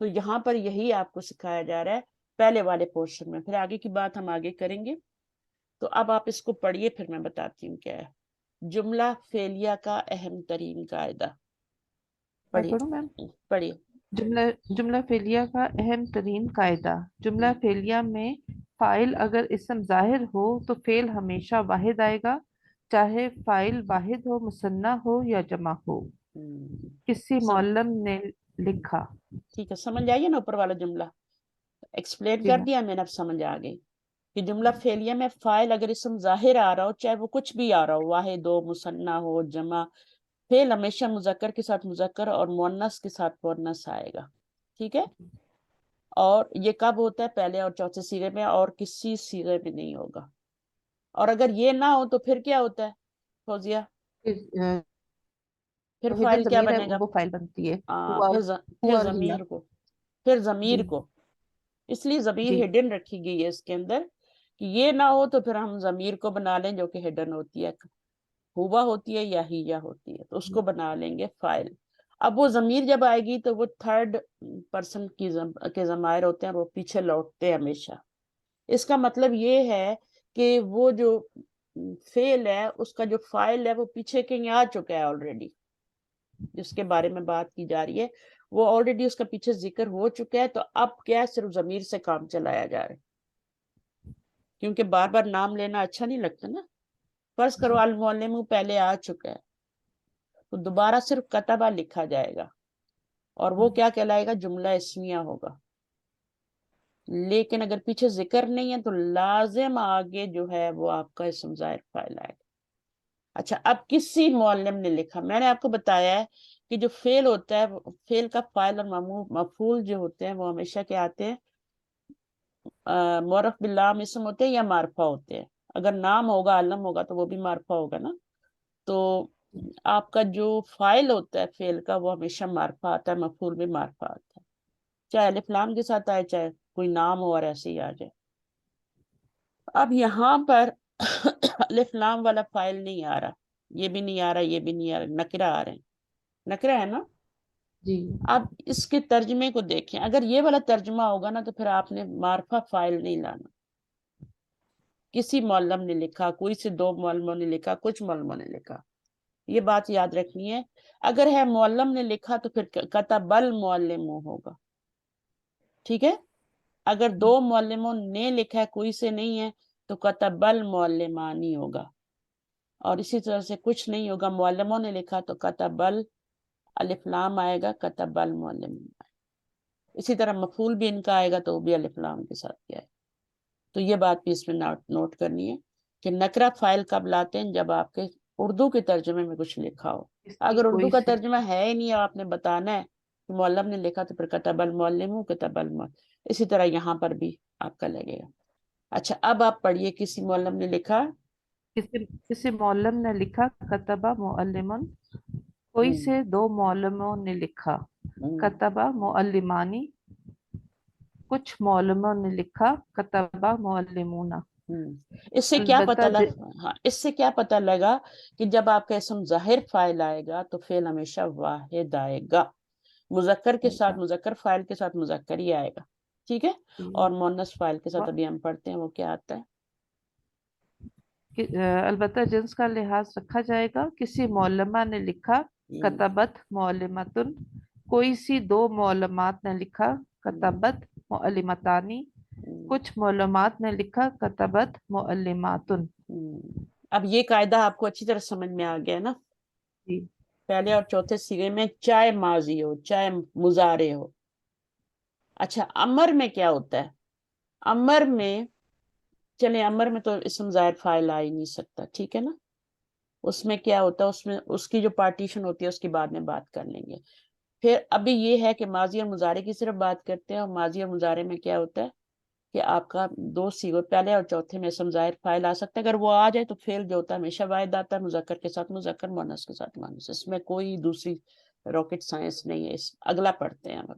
تو یہاں پر یہی آپ کو سکھایا جا رہا ہے پہلے والے پورشن میں. پھر آگے کی بات ہم آگے کریں گے. تو اب آپ اس کو پڑھیے پھر میں بتاتی ہوں کیا ہے. جملہ فعلیہ کا اہم ترین قاعدہ. میں پڑھیے پڑھوں میم؟ پڑھیے. جملہ فعلیہ کا اہم ترین قاعدہ. جملہ فعلیہ میں فاعل اگر اسم ظاہر ہو تو فعل ہمیشہ واحد آئے گا، چاہے فاعل واحد ہو، مثنیٰ ہو یا جمع ہو. کسی معلم نے لکھا. ٹھیک ہے، سمجھ آئیے نا اوپر والا جملہ ایکسپلین جی کر میم. دیا میں نے، اب سمجھ آ گئی کہ جملہ فعلیہ میں فاعل اگر اسم ظاہر آ رہا ہو، چاہے وہ کچھ بھی آ رہا ہو، واحد ہو، مثنیٰ ہو، جمع، فعل ہمیشہ مذکر کے ساتھ مذکر اور مؤنث کے ساتھ مؤنث آئے گا. ٹھیک ہے. اور یہ کب ہوتا ہے؟ پہلے اور چوتھے صیغے میں، اور کسی صیغے میں نہیں ہوگا. اور اگر یہ نہ ہو تو پھر کیا ہوتا ہے فوزیہ؟ پھر ہڈن فاعل کیا ضمیر ہے، بنے گا؟ وہ فاعل بنتی ہے. پھر ہوا اور ہیا. ضمیر کو، پھر ضمیر جی کو. اس لیے ضمیر جی ہڈن رکھی گئی ہے اس کے اندر کہ یہ نہ ہو تو پھر ہم ضمیر کو بنا لیں جو کہ ہڈن ہوتی ہے، ہوا ہوتی ہے یا ہیا ہوتی ہے، تو اس کو بنا لیں گے فاعل. اب وہ ضمیر جب آئے گی تو وہ تھرڈ پرسن کے ضمائر ہوتے ہیں، وہ پیچھے لوٹتے ہیں ہمیشہ. اس کا مطلب یہ ہے کہ وہ جو فعل ہے اس کا جو فاعل ہے وہ پیچھے کہیں آ چکا ہے آلریڈی، جس کے بارے میں بات کی جا رہی ہے وہ آلریڈی اس کا پیچھے ذکر ہو چکا ہے. تو اب کیا ہے، صرف ضمیر سے کام چلایا جا رہا ہے، کیونکہ بار بار نام لینا اچھا نہیں لگتا نا. فرض کرو المعلم پہلے آ چکا ہے تو دوبارہ صرف کتبہ لکھا جائے گا اور وہ کیا کہلائے گا؟ جملہ اسمیہ ہوگا. لیکن اگر پیچھے ذکر نہیں ہے تو لازم آگے جو ہے وہ آپ کا اسم ظاہر فاعل آئے گا. اچھا، اب کسی معلم نے لکھا، میں نے آپ کو بتایا ہے کہ جو فعل ہوتا ہے، فعل کا فاعل اور مفعول جو ہوتے ہیں وہ ہمیشہ کیا آتے ہیں؟ معرف باللام اسم ہوتے ہیں یا معرفہ ہوتے ہیں. اگر نام ہوگا، علم ہوگا تو وہ بھی معرفہ ہوگا نا. تو آپ کا جو فاعل ہوتا ہے فعل کا وہ ہمیشہ معرفہ آتا ہے، مفعول بھی معرفہ آتا ہے، چاہے الف لام کے ساتھ آئے چاہے کوئی نام ہو اور ایسے ہی آ جائے. اب یہاں پر الف لام والا فاعل نہیں آ رہا، یہ بھی نہیں آ رہا، یہ بھی نہیں آ رہا، نکرہ آ رہے ہیں. نکرہ ہے نا. جی. اب اس کے ترجمے کو دیکھیں، اگر یہ والا ترجمہ ہوگا نا تو پھر آپ نے معرفہ فاعل نہیں لانا. کسی معلم نے لکھا، کوئی سے دو معلموں نے لکھا، کچھ معلموں نے لکھا، یہ بات یاد رکھنی ہے. اگر ہے معلم نے لکھا تو پھر کتب المعلم ہوگا. ٹھیک ہے. اگر دو معلموں نے لکھا ہے، کوئی سے نہیں ہے، تو کتب المعلمانی ہوگا. اور اسی طرح سے کچھ نہیں ہوگا، معلموں نے لکھا تو کتب الف لام آئے گا، کتب المعلم. اسی طرح مفعول بھی ان کا آئے گا تو وہ بھی الف لام کے ساتھ کیا ہے. تو یہ بات بھی اس میں نوٹ کرنی ہے کہ نکرہ فاعل کب لاتے ہیں؟ جب آپ کے اردو کے ترجمے میں کچھ لکھا ہو. اس کی اگر اردو کوئی کا سے ترجمہ ہے ہی نہیں، آپ نے بتانا ہے کہ معلم نے لکھا تو پھر کتب المعلم کتب المعلم. اسی طرح یہاں پر بھی آپ کا لگے گا. اچھا، اب آپ پڑھیے کسی معلم نے لکھا. کسی معلم نے لکھا. کتبہ معلمن. کوئی سے دو معلموں نے لکھا. کتبہ معلمانی. کچھ معلموں نے لکھا. کتبہ معلمون. اس سے کیا پتہ البتہ ہاں، اس سے کیا پتہ لگا کہ جب آپ کا اسم ظاہر فاعل آئے گا تو فعل ہمیشہ واحد آئے گا، مذکر کے ساتھ مذکر، فاعل کے ساتھ مذکر ہی آئے گا. ٹھیک ہے. اور مؤنث فاعل کے ساتھ ابھی ہم پڑھتے ہیں وہ کیا آتا ہے. البتہ جنس کا لحاظ رکھا جائے گا. کسی معلمہ نے لکھا. کتبت معلمتن. کوئی سی دو معلمات نے لکھا. کتبت معلمتانی. کچھ معلومات نے لکھا. کتبت معلماتن. اب یہ قاعدہ آپ کو اچھی طرح سمجھ میں آ گیا نا. جی. پہلے اور چوتھے صیغے میں چاہے ماضی ہو چاہے مضارع ہو. اچھا، امر میں کیا ہوتا ہے؟ امر میں چلیں، امر میں تو اسم ظاہر فاعل آ ہی نہیں سکتا. ٹھیک ہے نا. اس میں کیا ہوتا ہے، اس میں اس کی جو پارٹیشن ہوتی ہے اس کی بعد میں بات کر لیں گے. پھر ابھی یہ ہے کہ ماضی اور مضارع کی صرف بات کرتے ہیں، اور ماضی اور مضارع میں کیا ہوتا ہے کہ آپ کا دو صیغے پہلے اور چوتھے میں اسم ظاہر فاعل آ سکتا ہے. اگر وہ آ جائے تو فعل جو ہوتا ہے ہمیشہ واحد آتا ہے، مذکر کے ساتھ مذکر، مؤنث کے ساتھ مؤنث. اس میں کوئی دوسری راکٹ سائنس نہیں ہے. اگلا پڑھتے ہیں اب.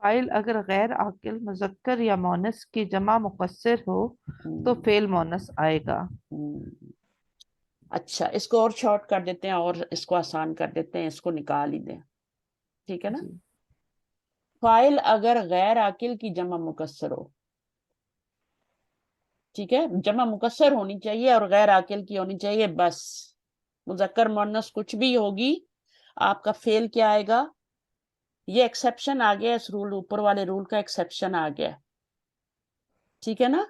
فاعل اگر غیر عاقل مذکر یا مؤنث کی جمع مقصر ہو تو فعل مؤنث آئے گا. اچھا، اس کو اور شارٹ کر دیتے ہیں اور اس کو آسان کر دیتے ہیں، اس کو نکال ہی دیں. ٹھیک ہے نا. جی. فائل اگر غیر عاقل کی جمع مکسر ہو، ٹھیک ہے، جمع مکسر ہونی چاہیے اور غیر عاقل کی ہونی چاہیے بس. مذکر مؤنث کچھ بھی ہوگی آپ کا فیل کیا آئے گا؟ یہ ایکسیپشن آ گیا اس رول، اوپر والے رول کا ایکسیپشن آ گیا، ٹھیک ہے نا،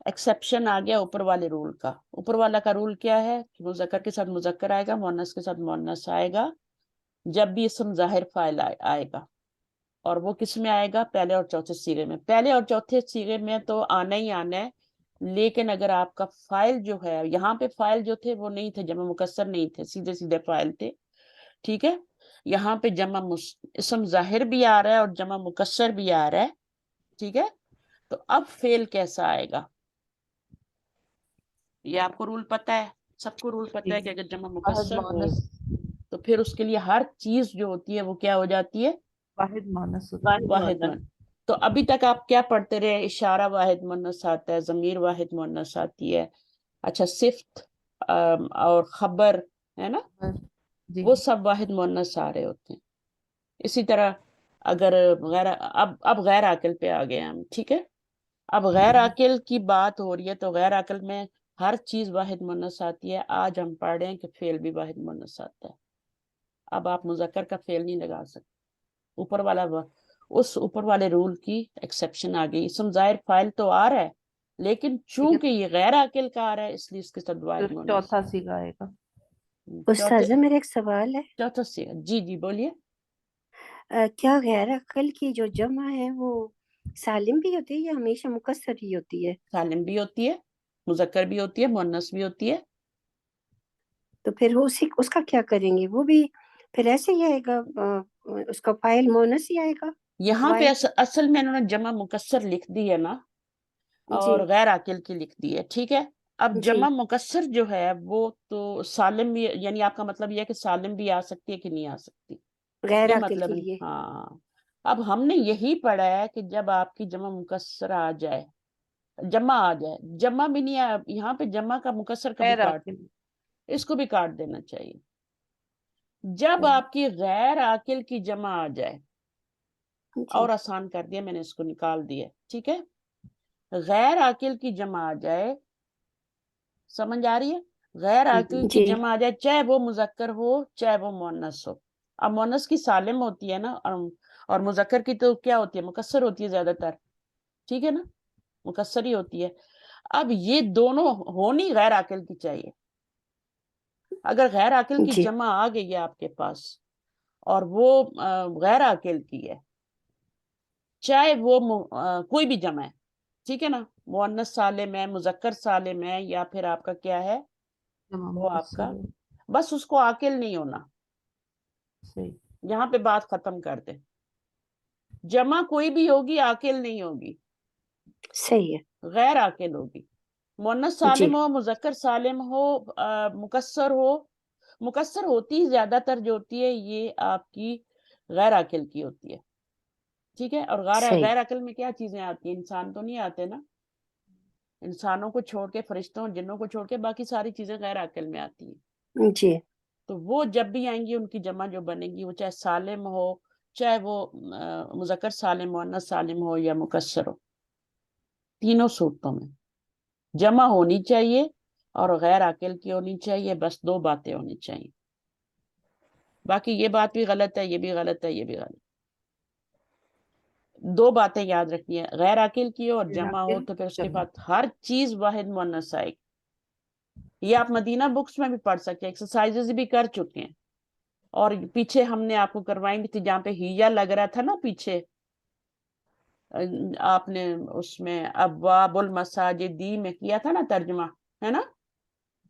ایکسیپشن آ گیا اوپر والے رول کا. اوپر والا کا رول کیا ہے کہ مذکر کے ساتھ مذکر آئے گا، مؤنث کے ساتھ مؤنث آئے گا جب بھی اسم ظاہر فاعل آئے گا. اور وہ کس میں آئے گا؟ پہلے اور چوتھے صیغے میں. پہلے اور چوتھے صیغے میں تو آنا ہی آنا ہے، لیکن اگر آپ کا فاعل جو ہے، یہاں پہ فاعل جو تھے وہ نہیں تھے، جمع مکسر نہیں تھے، سیدھے سیدھے فاعل تھے، ٹھیک ہے. یہاں پہ اسم ظاہر بھی آ رہا ہے اور جمع مکسر بھی آ رہا ہے، ٹھیک ہے. تو اب فعل کیسا آئے گا؟ یہ آپ کو رول پتہ ہے، سب کو رول پتہ ہے کہ اگر جمع واحد مکسر ہو مؤنث، تو پھر اس کے لیے ہر چیز جو ہوتی ہے وہ کیا ہو جاتی ہے؟ واحد مؤنث ہوتا ہے. واحد مؤنث. تو ابھی تک آپ کیا پڑھتے رہے؟ اشارہ واحد مؤنث آتا ہے، ضمیر واحد مؤنث آتی ہے، اچھا صفت اور خبر ہے نا، جی وہ سب واحد مؤنث آ رہے ہوتے ہیں. اسی طرح اگر اب غیر عاقل پہ آ گئے ہم، ٹھیک ہے. اب غیر عاقل کی بات ہو رہی ہے تو غیر عاقل میں ہر چیز واحد مؤنث آتی ہے. آج ہم پڑھ رہے ہیں کہ فعل بھی واحد مؤنث آتا ہے. اب آپ مذکر کا فعل نہیں لگا سکتے. اس اوپر والے رول کی ایکسیپشن آ گئی. اسم ظاہر فاعل تو آ رہا ہے، لیکن چونکہ یہ غیر عاقل کا آ رہا ہے اس لیے اس کے ساتھ واحد مؤنث. چوتھا صیغہ آئے گا. استاذہ میرا ایک سوال ہے، چوتھا صیغہ. جی جی بولیے. کیا غیر عقل کی جو جمع ہے وہ سالم بھی ہوتی ہے یا ہمیشہ مکسر ہی ہوتی ہے؟ سالم بھی ہوتی ہے، مذکر بھی ہوتی ہے، مؤنث بھی ہوتی ہے. تو پھر اس کا کیا کریں گے؟ وہ بھی پھر ایسے ہی آئے گا، اس کا فاعل مؤنث ہی آئے گا؟ یہاں پہ اصل میں انہوں نے جمع مکسر لکھ دی ہے نا، اور جی غیر عاقل کی لکھ دی ہے، ٹھیک ہے. اب جی جمع مکسر جو ہے وہ تو سالم بھی، یعنی آپ کا مطلب یہ ہے کہ سالم بھی آ سکتی ہے کہ نہیں آ سکتی، غیر یہ عقل مطلب کے ہے. لیے. ہاں اب ہم نے یہی پڑھا ہے کہ جب آپ کی جمع مکسر آ جائے، جمع آ جائے، جمع بھی نہیں آیا یہاں پہ، جمع کا مکسر کا بھی غیر کاٹ، عاقل. اس کو بھی کاٹ دینا چاہیے. جب آپ کی غیر عاقل کی جمع آ جائے، اور جی آسان کر دیا میں نے، اس کو نکال دیا، ٹھیک ہے. غیر عاقل کی جمع آ جائے، سمجھ آ رہی ہے؟ غیر عاقل کی جی جمع آ جائے، چاہے وہ مذکر ہو چاہے وہ مؤنث ہو. اب مؤنث کی سالم ہوتی ہے نا، اور مذکر کی تو کیا ہوتی ہے؟ مکسر ہوتی ہے زیادہ تر، ٹھیک ہے نا، مکسر ہی ہوتی ہے. اب یہ دونوں ہونی غیر عاقل کی چاہیے. اگر غیر عاقل کی جی جمع آ گئی ہے آپ کے پاس اور وہ غیر عاقل کی ہے، چاہے وہ کوئی بھی جمع ہے، ٹھیک ہے نا، مؤنث سالم ہے، مذکر سالم ہے، یا پھر آپ کا کیا ہے، جمع وہ آپ مکسر کا، ہے. بس اس کو عاقل نہیں ہونا. صحیح. یہاں پہ بات ختم کر دیں. جمع کوئی بھی ہوگی عاقل نہیں ہوگی، صحیح ہے. غیر عاقل ہوگی. مؤنث جی سالم ہو، مذکر سالم ہو، مکسر ہو، مکسر ہوتی زیادہ تر جو ہوتی ہے یہ آپ کی غیر عاقل کی ہوتی ہے، ٹھیک ہے. اور صحیح. غیر عقل میں کیا چیزیں آتی ہیں؟ انسان تو نہیں آتے نا، انسانوں کو چھوڑ کے، فرشتوں جنوں کو چھوڑ کے باقی ساری چیزیں غیر عقل میں آتی ہیں. جی تو وہ جب بھی آئیں گی ان کی جمع جو بنے گی، وہ چاہے سالم ہو، چاہے وہ مذکر سالم، مؤنث سالم ہو یا مکسر ہو، تینوں صورتوں میں جمع ہونی چاہیے اور غیر عاقل کی ہونی چاہیے. بس دو باتیں ہونی چاہیے، باقی یہ بات بھی غلط ہے، یہ بھی غلط ہے، یہ بھی غلط. دو باتیں یاد رکھنی ہے، غیر عاقل کی ہو اور جمع ہو تو پھر اس کے بعد ہر چیز واحد مؤنث آئے گی. یہ آپ مدینہ بکس میں بھی پڑھ سکتے ہیں، ایکسرسائزز بھی کر چکے ہیں. اور پیچھے ہم نے آپ کو کروائیں گی تھی جہاں پہ ہیجا لگ رہا تھا نا، پیچھے آپ نے اس میں ابواب المساجدی میں کیا تھا نا ترجمہ، ہے نا.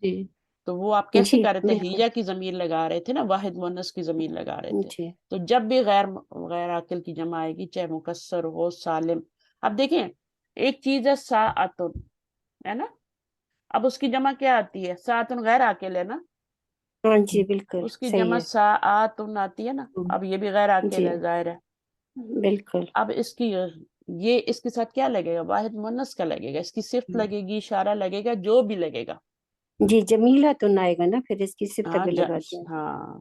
جی تو وہ آپ کیسے جی کر رہے تھے؟ بالکل. ہیجا کی ضمیر لگا رہے تھے نا، واحد مؤنث کی ضمیر لگا رہے تھے. جی تو جب بھی غیر عاقل کی جمع آئے گی، چاہے مکسر ہو سالم. اب دیکھیں ایک چیز ہے ساعتن، ہے نا، اب اس کی جمع کیا آتی ہے؟ ساعتن غیر عاقل ہے نا، ہاں جی بالکل اس کی صحیح جمع ہے. ساعتن آتی ہے نا. اب یہ بھی غیر عاقل جی ہے، ظاہر ہے. بالکل. اب اس کی یہ اس کے ساتھ کیا لگے گا؟ واحد مؤنث کا لگے گا، اس کی صفت لگے گی، اشارہ لگے گا، جو بھی لگے گا. جی جمیلہ تو نہ آئے گا نا، پھر اس کی صفت ہاں اگر لگا دیں. ہاں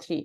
3,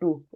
2,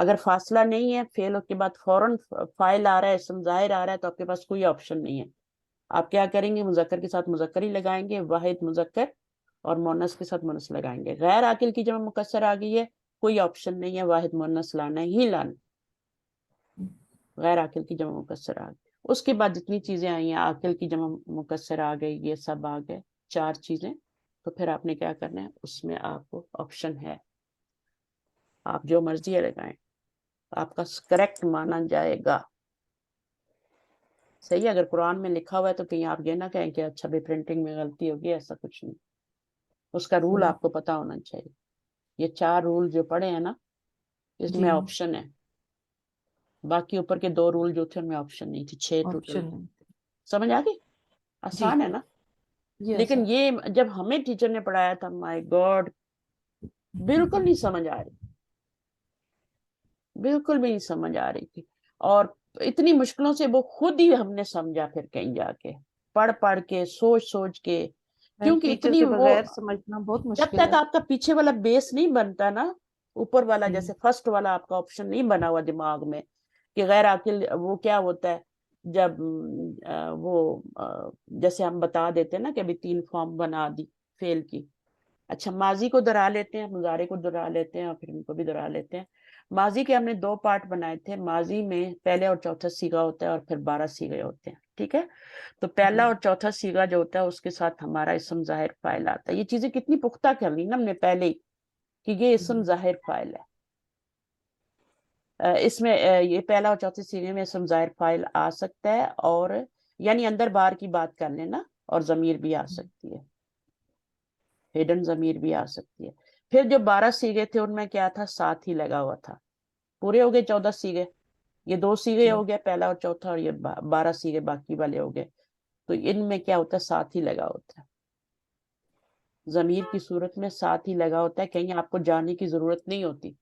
اگر فاصلہ نہیں ہے فعل کے بعد فوراً فاعل آ رہا ہے، اسم ظاہر آ رہا ہے، تو آپ کے پاس کوئی آپشن نہیں ہے. آپ کیا کریں گے؟ مذکر کے ساتھ مذکر ہی لگائیں گے، واحد مذکر، اور مونس کے ساتھ مونس لگائیں گے. غیر عاقل کی جمع مکسر آ گئی ہے، کوئی آپشن نہیں ہے، واحد مونس لانا ہی لانا. غیر عاقل کی جمع مکسر آ گئی. اس کے بعد جتنی چیزیں آئی ہیں، عاقل کی جمع مکسر آ گئی، یہ سب آ گئے 4 چیزیں. تو پھر آپ نے کیا کرنا ہے؟ اس میں آپ کو آپشن ہے، آپ جو مرضی ہے لگائیں، آپ کا کریکٹ مانا جائے گا. صحیح ہے. اگر قرآن میں لکھا ہوا ہے تو کہیں آپ یہ نہ کہیں کہ اچھا بھی پرنٹنگ میں غلطی ہوگی، ایسا کچھ نہیں. اس کا رول آپ کو پتا ہونا چاہیے. یہ 4 رول جو پڑھے ہیں نا، اس میں آپشن ہے. باقی اوپر کے 2 رول جو تھے ان میں آپشن نہیں تھی. 6 ٹوٹل. آپشن سمجھ آ گئی؟ آسان ہے نا. لیکن یہ جب ہمیں ٹیچر نے پڑھایا تھا، مائی گاڈ، بالکل نہیں سمجھ آ رہی، بالکل بھی نہیں سمجھ آ رہی تھی. اور اتنی مشکلوں سے وہ خود ہی ہم نے سمجھا، پھر کہیں جا کے پڑھ پڑھ کے سوچ سوچ کے. کیونکہ ٹیچر اتنی کے وہ، بغیر سمجھنا بہت جب مشکل تک ہے. آپ کا پیچھے والا بیس نہیں بنتا نا، اوپر والا جیسے فرسٹ والا آپ کا آپشن نہیں بنا ہوا دماغ میں کہ غیر عاقل وہ کیا ہوتا ہے، جب وہ جیسے ہم بتا دیتے ہیں نا کہ ابھی 3 فارم بنا دی فعل کی. اچھا، ماضی کو دہرا لیتے ہیں، مضارع کو دہرا لیتے ہیں، اور پھر ان کو بھی دہرا لیتے ہیں. ماضی کے ہم نے 2 پارٹ بنائے تھے. ماضی میں پہلے اور چوتھا سیغہ ہوتا ہے، اور پھر 12 سیغے ہوتے ہیں. ٹھیک ہے. تو پہلا اور چوتھا سیغہ جو ہوتا ہے اس کے ساتھ ہمارا اسم ظاہر فاعل آتا ہے. یہ چیزیں کتنی پختہ کر لی نا ہم نے پہلے ہی کہ یہ اسم ظاہر فاعل ہے. اس میں یہ پہلا اور چوتھے سیغے میں اسم ظاہر فاعل آ سکتا ہے، اور یعنی اندر باہر کی بات کر لینا، اور ضمیر بھی آ سکتی ہے، ہڈن ضمیر بھی آ سکتی ہے. پھر جو 12 سیغے تھے ان میں کیا تھا؟ ساتھ ہی لگا ہوا تھا. پورے ہو گئے 14 سیغے. یہ 2 سیغے ہو گئے، پہلا اور چوتھا، اور یہ 12 سیغے باقی والے ہو گئے. تو ان میں کیا ہوتا ہے؟ ساتھ ہی لگا ہوتا ہے. ضمیر کی صورت میں ساتھ ہی لگا ہوتا ہے، کہیں آپ کو جانے کی ضرورت نہیں ہوتی،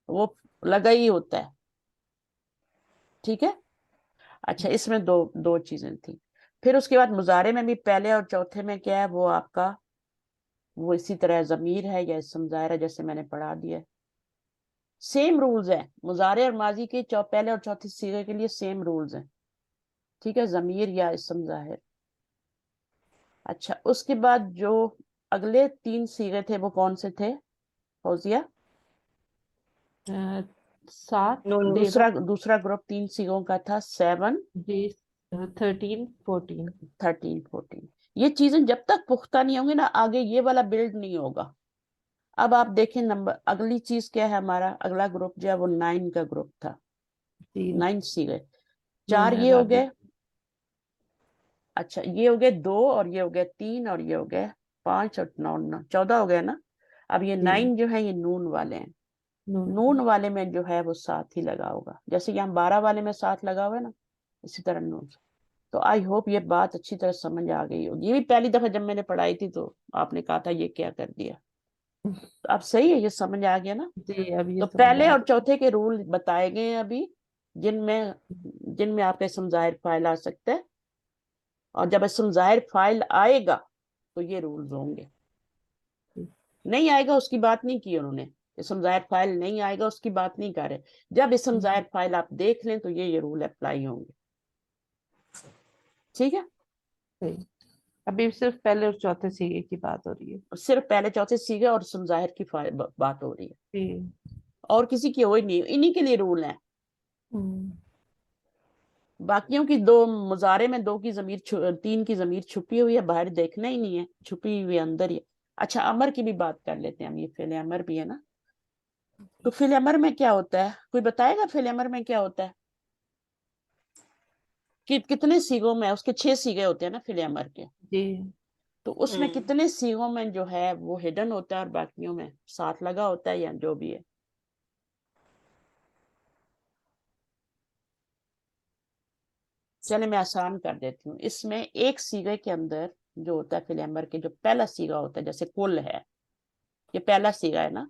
وہ لگا ہی ہوتا ہے. ٹھیک ہے. اچھا، اس میں دو چیزیں تھیں. پھر اس کے بعد مضارع میں بھی پہلے اور چوتھے میں کیا ہے؟ وہ آپ کا وہ اسی طرح ضمیر ہے یا اسم ظاہر ہے، جیسے میں نے پڑھا دیا ہے. سیم رولز ہیں مضارع اور ماضی کے، پہلے اور چوتھے سیغے کے لیے سیم رولز ہیں. ٹھیک ہے. ضمیر یا اسم ظاہر. اچھا، اس کے بعد جو اگلے 3 سیغے تھے وہ کون سے تھے فوزیہ؟ 7 دوسرا گروپ 3 سیغوں کا تھا 7 13 14. 13 14. یہ چیزیں جب تک پختہ نہیں ہوں گی نا، آگے یہ والا بلڈ نہیں ہوگا. اب آپ دیکھیں اگلی چیز کیا ہے؟ ہمارا اگلا گروپ جو ہے وہ 9 کا گروپ تھا. 9 سیغے. 4 یہ ہو گئے. اچھا، یہ ہو گئے 2، اور یہ ہو گئے 3، اور یہ ہو گئے 5، اور 9 14 ہو گئے نا. اب یہ 9 جو ہے یہ نون والے ہیں. نون والے میں جو ہے وہ ساتھ ہی لگا ہوگا، جیسے یہاں 12 والے میں ساتھ لگا ہوا ہے نا، اسی طرح نون. تو آئی ہوپ یہ بات اچھی طرح سمجھ آ گئی ہوگی. یہ بھی پہلی دفعہ جب میں نے پڑھائی تھی تو آپ نے کہا تھا یہ کیا کر دیا. تو اب صحیح ہے، یہ سمجھ آ گیا نا. اب یہ تو سمجھ پہلے آ اور گیا. چوتھے کے رول بتائے گئے ہیں ابھی، جن میں آپ کا اسم ظاہر فاعل آ سکتا ہے، اور جب اسم ظاہر فاعل آئے گا تو یہ رولز ہوں گے. نہیں آئے گا اس کی بات نہیں کی انہوں نے. اسم ظاہر فاعل نہیں آئے گا اس کی بات نہیں کر رہے. جب اسم ظاہر فاعل آپ دیکھ لیں تو یہ رول اپلائی ہوں گے. ٹھیک ہے. صحیح. ابھی صرف پہلے اور چوتھے سیغے کی بات ہو رہی ہے. صرف پہلے چوتھے سیغے اور اسم ظاہر کی بات ہو رہی ہے، اور کسی کی ہوئی نہیں. انہی کے لیے رول ہیں. باقیوں کی 2 مضارع میں 2 کی ضمیر 3 کی ضمیر چھپی ہوئی ہے، باہر دیکھنا ہی نہیں ہے، چھپی ہوئی اندر ہی. اچھا، امر کی بھی بات کر لیتے ہیں ہم. یہ فعل امر بھی ہے نا. تو فعل امر میں کیا ہوتا ہے؟ کوئی بتائے گا فعل امر میں کیا ہوتا ہے؟ کتنے سیغوں میں؟ اس کے 6 سیغے ہوتے ہیں نا فعل امر کے. تو اس میں کتنے سیغوں میں جو ہے وہ ہڈن ہوتا ہے، اور باقیوں میں ساتھ لگا ہوتا ہے، یا جو بھی ہے؟ چلے میں آسان کر دیتی ہوں. اس میں ایک سیغے کے اندر جو ہوتا ہے فعل امر کے، جو پہلا سیغہ ہوتا ہے، جیسے کل ہے، یہ پہلا سیغہ ہے نا.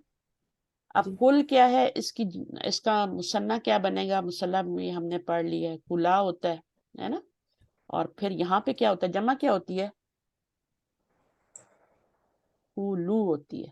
اب کل کیا ہے؟ اس کا مثنیٰ کیا بنے گا؟ مثنیٰ میں ہم نے پڑھ لی ہے، کلا ہوتا ہے نا. اور پھر یہاں پہ کیا ہوتا ہے؟ جمع کیا ہوتی ہے؟ کولو ہوتی ہے.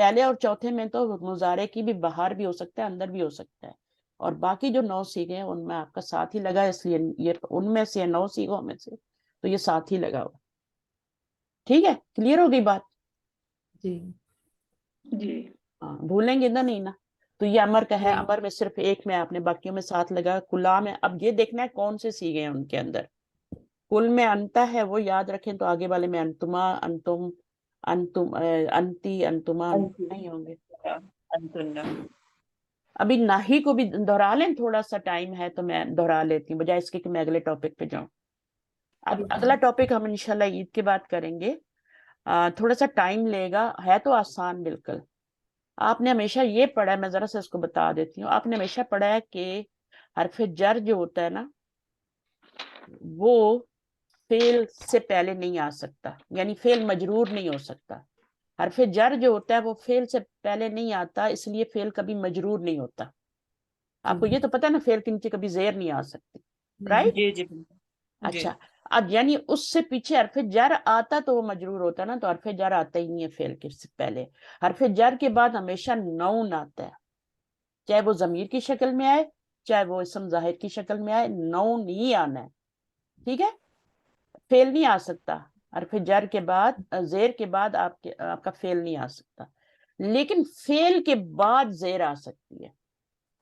پہلے اور چوتھے میں تو مضارع کی بھی باہر بھی ہو سکتا ہے اندر بھی ہو سکتا ہے، اور باقی جو 9 سیغے ہیں ان میں آپ کا ساتھ ہی لگا ہے، اس لیے یہ ان میں سے 9 سیغوں میں سے تو یہ ساتھ ہی لگا ہوا. ٹھیک ہے، کلیئر ہو گئی بات؟ جی جی ہاں بھولیں گے نا نہیں نا. تو یہ امر کا ہے، نہیں. امر میں صرف ایک میں آپ نے باقیوں میں ساتھ لگا، کلا میں اب یہ دیکھنا ہے کون سے سیغے ہیں ان کے اندر. کل میں انتا ہے وہ یاد رکھیں تو آگے والے میں انتما، انتم، انتم، انتی، انتما نہیں ہوں گے. انتن. ابھی ناہی کو بھی دہرا لیں، تھوڑا سا ٹائم ہے تو میں دہرا لیتی ہوں بجائے اس کے کہ میں اگلے ٹاپک پہ جاؤں. اب اگلا ٹاپک ہم انشاءاللہ عید کے بعد کریں گے. تھوڑا سا ٹائم لے گا، ہے تو آسان بالکل. آپ نے ہمیشہ یہ پڑھا ہے، میں ذرا سا اس کو بتا دیتی ہوں. آپ نے ہمیشہ پڑھا ہے کہ حرف جر جو ہوتا ہے نا وہ فعل سے پہلے نہیں آ سکتا، یعنی فعل مجرور نہیں ہو سکتا. حرف جر جو ہوتا ہے وہ فعل سے پہلے نہیں آتا، اس لیے فعل کبھی مجرور نہیں ہوتا. آپ کو یہ تو پتہ ہے نا فعل کے نیچے کبھی زیر نہیں آ سکتی، رائٹ؟ جی جی بالکل. جی اچھا، اب یعنی اس سے پیچھے حرف جر آتا تو وہ مجرور ہوتا نا، تو حرف جر آتا ہی نہیں ہے فعل کے سے پہلے. حرف جر کے بعد ہمیشہ نون آتا ہے، چاہے وہ ضمیر کی شکل میں آئے چاہے وہ اسم ظاہر کی شکل میں آئے، نون ہی آنا ہے. ٹھیک ہے، فعل نہیں آ سکتا. حرف جر کے بعد زیر کے بعد آپ کا فعل نہیں آ سکتا، لیکن فعل کے بعد زیر آ سکتی ہے.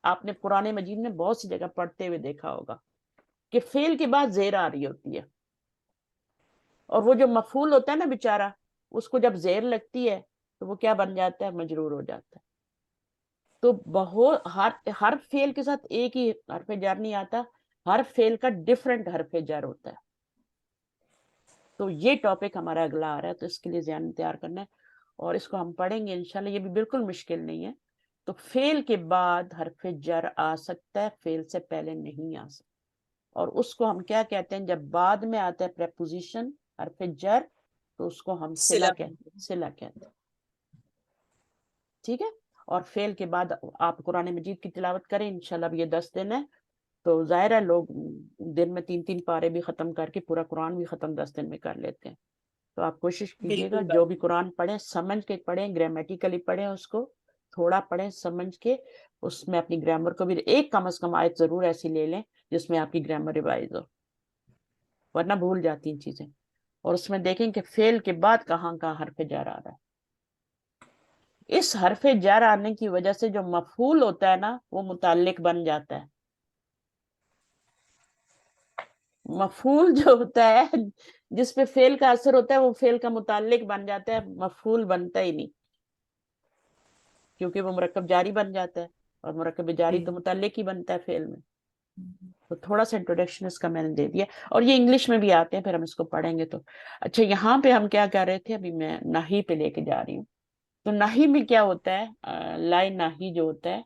آپ نے قرآن مجید میں بہت سی جگہ پڑھتے ہوئے دیکھا ہوگا کہ فعل کے بعد زیر آ رہی ہوتی ہے، اور وہ جو مفعول ہوتا ہے نا بیچارہ، اس کو جب زیر لگتی ہے تو وہ کیا بن جاتا ہے؟ مجرور ہو جاتا ہے. تو بہت ہر فعل کے ساتھ ایک ہی حرف جر نہیں آتا، ہر فعل کا ڈیفرنٹ حرف جر ہوتا ہے. تو یہ ٹاپک ہمارا اگلا آ رہا ہے، تو اس کے لیے ذہن تیار کرنا ہے، اور اس کو ہم پڑھیں گے انشاءاللہ. یہ بھی بالکل مشکل نہیں ہے. تو فعل کے بعد حرف جر آ سکتا ہے، فعل سے پہلے نہیں آ سکتا. اور اس کو ہم کیا کہتے ہیں؟ جب بعد میں آتا ہے پریپوزیشن حرف جر تو اس کو ہم صلہ کہتے ہیں، صلہ کہتے ہیں. ٹھیک ہے، اور فعل کے بعد آپ قرآن مجید کی تلاوت کریں انشاءاللہ. اب یہ 10 دن ہے تو ظاہر ہے لوگ دن میں 3 پارے بھی ختم کر کے پورا قرآن بھی ختم 10 دن میں کر لیتے ہیں. تو آپ کوشش کیجیے گا بالکل جو بھی قرآن پڑھیں سمجھ کے پڑھیں، گرامیٹیکلی پڑھیں، اس کو تھوڑا پڑھیں سمجھ کے، اس میں اپنی گرامر کو بھی ایک کم از کم آیت ضرور ایسی لے لیں جس میں آپ کی گرامر ریوائز ہو، ورنہ بھول جاتی ہیں چیزیں. اور اس میں دیکھیں کہ فعل کے بعد کہاں کہاں حرف جر آ رہا ہے. اس حرف جر آنے کی وجہ سے جو مفعول ہوتا ہے نا وہ متعلق بن جاتا ہے. مفعول جو ہوتا ہے جس پہ فعل کا اثر ہوتا ہے وہ فعل کا متعلق بن جاتا ہے، مفعول بنتا ہی نہیں، کیونکہ وہ مرکب جاری بن جاتا ہے، اور مرکب جاری تو متعلق ہی بنتا ہے فعل میں. تو تھوڑا سا انٹروڈکشن اس کا میں نے دے دیا، اور یہ انگلش میں بھی آتے ہیں، پھر ہم اس کو پڑھیں گے. تو اچھا، یہاں پہ ہم کیا کر رہے تھے؟ ابھی میں ناہی پہ لے کے جا رہی ہوں. تو ناہی میں کیا ہوتا ہے؟ لائے ناہی جو ہوتا ہے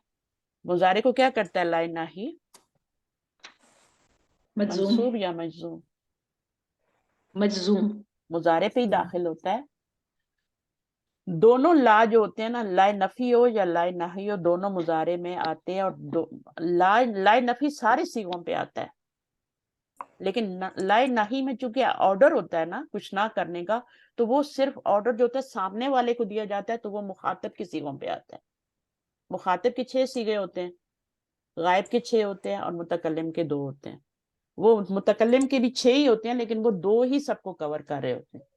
مضارع کو کیا کرتا ہے؟ لائے ناہی مجزوم. منصوب یا مجزوم؟ مجزوم. مضارع پہ ہی داخل ہوتا ہے. دونوں لا جو ہوتے ہیں نا، لائے نفی ہو یا لائے نہی ہو، دونوں مضارع میں آتے ہیں. اور لائے نفی سارے صیغوں پہ آتا ہے، لیکن لائے نہی میں چونکہ آرڈر ہوتا ہے نا کچھ نہ کرنے کا، تو وہ صرف آرڈر جو ہوتا ہے سامنے والے کو دیا جاتا ہے، تو وہ مخاطب کی صیغوں پہ آتا ہے. مخاطب کے 6 صیغے ہوتے ہیں، غائب کے 6 ہوتے ہیں، اور متکلم کے 2 ہوتے ہیں. وہ متکلم کے بھی 6 ہی ہوتے ہیں، لیکن وہ 2 ہی سب کو کور کر رہے ہوتے ہیں،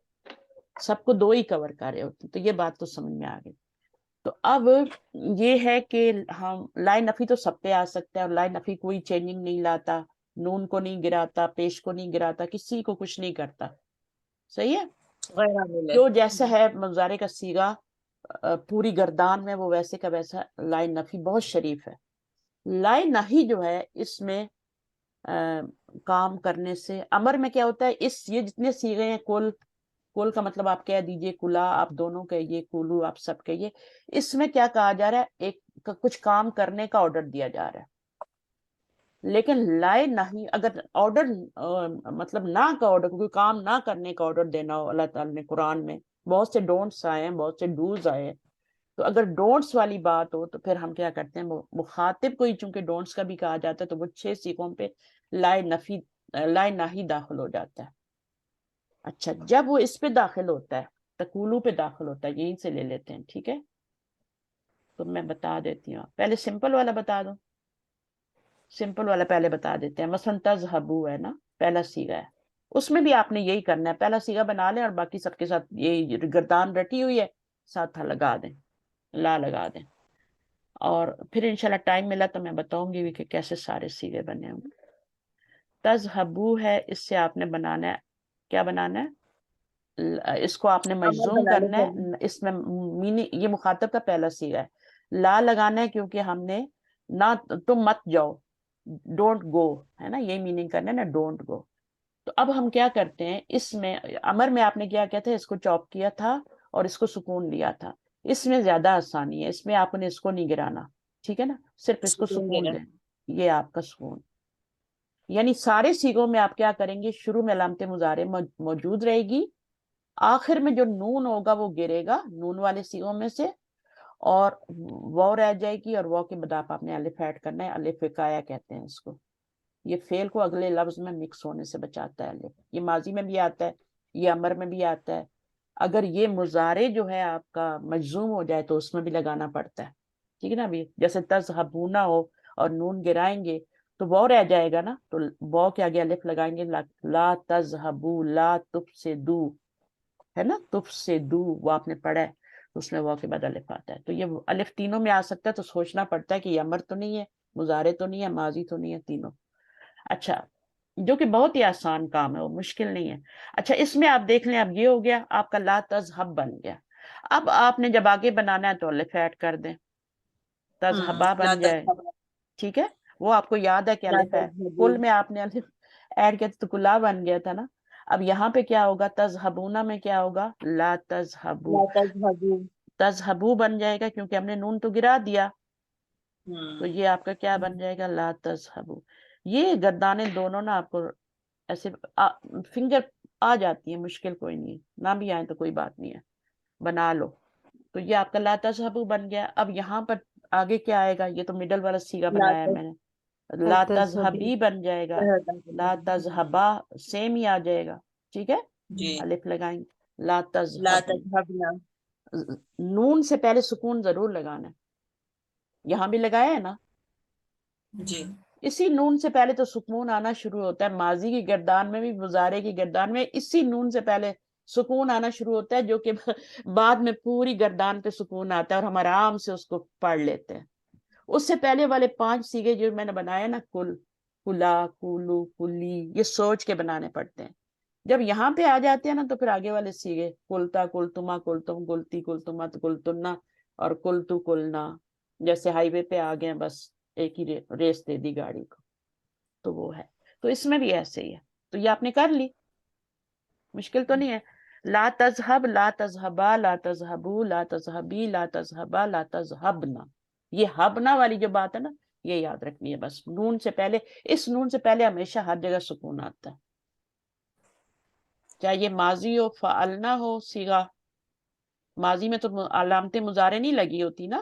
سب کو 2 ہی کور کر رہے ہوتے ہیں. تو یہ بات تو سمجھ میں آ گئی. تو اب یہ ہے کہ ہم لائے نفی تو سب پہ آ سکتا ہے، اور لائے نفی کوئی چینجنگ نہیں لاتا، نون کو نہیں گراتا، پیش کو نہیں گراتا، کسی کو کچھ نہیں کرتا. صحیح ہے، غیر عامل ہے. جو جیسا ہے مضارع کا صیغہ پوری گردان میں وہ ویسے کا ویسا. لائے نفی بہت شریف ہے. لائے نہی جو ہے اس میں کام کرنے سے امر میں کیا ہوتا ہے؟ یہ جتنے صیغے ہیں کل کا مطلب آپ کہہ دیجئے، کلا آپ دونوں کہیے، کولو آپ سب کہیے. اس میں کیا کہا جا رہا ہے؟ ایک کچھ کام کرنے کا آرڈر دیا جا رہا ہے. لیکن لائے نہی اگر آرڈر مطلب نہ کا آرڈر، کوئی کام نہ کرنے کا آرڈر دینا ہو، اللہ تعالیٰ نے قرآن میں بہت سے ڈونٹس آئے ہیں، بہت سے ڈوز آئے ہیں. تو اگر ڈونٹس والی بات ہو تو پھر ہم کیا کرتے ہیں؟ مخاطب کو ہی چونکہ ڈونٹس کا بھی کہا جاتا ہے، تو وہ 6 صیغوں پہ لائے نہی داخل ہو جاتا ہے. اچھا، جب وہ اس پہ داخل ہوتا ہے، تقولو پہ داخل ہوتا ہے، یہیں سے لے لیتے ہیں. ٹھیک ہے، تو میں بتا دیتی ہوں. پہلے سمپل والا بتا دوں. سمپل والا پہلے بتا دیتے ہیں. مثلا تذہبو ہے نا، پہلا سیغہ ہے، اس میں بھی آپ نے یہی کرنا ہے. پہلا سیغہ بنا لیں اور باقی سب کے ساتھ یہ گردان رٹی ہوئی ہے ساتھ لگا دیں، لا لگا دیں. اور پھر انشاءاللہ ٹائم ملا تو میں بتاؤں گی بھی کہ کیسے سارے سیغے بنے ہوں. تذہبو ہے، اس سے آپ نے بنانا ہے، کیا بنانا ہے؟ اس کو آپ نے امر مجزوم بنا لے کرنا ہے. اس میں یہ مخاطب کا پہلا سیغہ ہے. لا لگانا ہے کیونکہ ہم نے نہ تم مت جاؤ، ڈونٹ گو ہے نا، یہی میننگ کرنا ہے نا، ڈونٹ گو. تو اب ہم کیا کرتے ہیں، اس میں امر میں آپ نے کیا کیا تھا، اس کو چاپ کیا تھا اور اس کو سکون دیا تھا. اس میں زیادہ آسانی ہے، اس میں آپ نے اس کو نہیں گرانا، ٹھیک ہے نا، صرف اس کو سکون دیں. یہ آپ کا سکون. یعنی سارے سیغوں میں آپ کیا کریں گے، شروع میں علامت مضارع موجود رہے گی، آخر میں جو نون ہوگا وہ گرے گا نون والے سیغوں میں سے، اور واو رہ جائے گی، اور واو کے بعد آپ نے الف ایڈ کرنا ہے. الف وقایا کہتے ہیں اس کو. یہ فعل کو اگلے لفظ میں مکس ہونے سے بچاتا ہے الف. یہ ماضی میں بھی آتا ہے، یہ امر میں بھی آتا ہے. اگر یہ مضارع جو ہے آپ کا مجزوم ہو جائے تو اس میں بھی لگانا پڑتا ہے، ٹھیک ہے نا. ابھی جیسے تذہبون ہو اور نون گرائیں گے تو واو رہ جائے گا نا، تو واو کے آگے الف لگائیں گے. لا تذہبو، لا تفسدو ہے نا، تفسدو وہ آپ نے پڑھا ہے، تو اس میں واو کے بعد الف آتا ہے. تو یہ الف تینوں میں آ سکتا ہے، تو سوچنا پڑتا ہے کہ یہ امر تو نہیں ہے، مضارع تو نہیں ہے، ماضی تو نہیں ہے، تینوں. اچھا، جو کہ بہت ہی آسان کام ہے، وہ مشکل نہیں ہے. اچھا، اس میں آپ دیکھ لیں، اب یہ ہو گیا آپ کا لا تذہب بن گیا. اب آپ نے جب آگے بنانا ہے تو الف ایڈ کر دیں، تذہبا لا بن جائے، تذهب ٹھیک ہے. وہ آپ کو یاد ہے کہ لا الف ہے، تذهبوا کل میں آپ نے الف ایڈ کیا تو کلا بن گیا تھا نا. اب یہاں پہ کیا ہوگا، تذہبونا میں کیا ہوگا، لا تذہبو. لا تذهبوا تذہبو بن جائے گا کیونکہ ہم نے نون تو گرا دیا، تو یہ آپ کا کیا بن جائے گا، لا تذہبو. یہ گردانیں دونوں نا آپ کو ایسے فنگر آ جاتی ہیں، مشکل کوئی نہیں، نہ بھی آئیں تو کوئی بات نہیں ہے، بنا لو. تو یہ آپ کا لا تذہبو بن گیا. اب یہاں پر آگے کیا آئے گا، یہ تو مڈل والا سیگا لا بنایا ہے میں نے. لا تذہبی بن جائے گا، لا تذهبوا تذہبا سیم ہی آ جائے گا، ٹھیک ہے. جی الف لگائیں گے، لا لا تذہب. تذهبنا نون سے پہلے سکون ضرور لگانا ہے، یہاں بھی لگایا ہے نا. جی اسی نون سے پہلے تو سکون آنا شروع ہوتا ہے، ماضی کی گردان میں بھی مضارع کی گردان میں اسی نون سے پہلے سکون آنا شروع ہوتا ہے، جو کہ بعد میں پوری گردان پہ سکون آتا ہے اور ہم آرام سے اس کو پڑھ لیتے ہیں. اس سے پہلے والے 5 سیغے جو میں نے بنایا نا، کل، کلا، کولو، کلی، یہ سوچ کے بنانے پڑتے ہیں. جب یہاں پہ آ جاتے ہیں نا تو پھر آگے والے سیغے، کلتا، کلتما، کلتم، کلتی، کلتمت، کلتنا اور کلتو، کلنا، جیسے ہائی وے پہ آ گئے، بس ایک ہی ریس دے دی گاڑی کو، تو وہ ہے. تو اس میں بھی ایسے ہی ہے. تو یہ آپ نے کر لی، مشکل تو نہیں ہے. لا تذہب، لا تذہبا، لا تذہبو، لا تذہبی، لا تذہبا، لا تذہبنا. یہ ہبنا والی جو بات ہے نا، یہ یاد رکھنی ہے. بس نون سے پہلے، اس نون سے پہلے ہمیشہ ہر جگہ سکون آتا ہے، چاہے یہ ماضی ہو، فعلنا ہو سیغہ. ماضی میں تو علامت مضارع نہیں لگی ہوتی نا،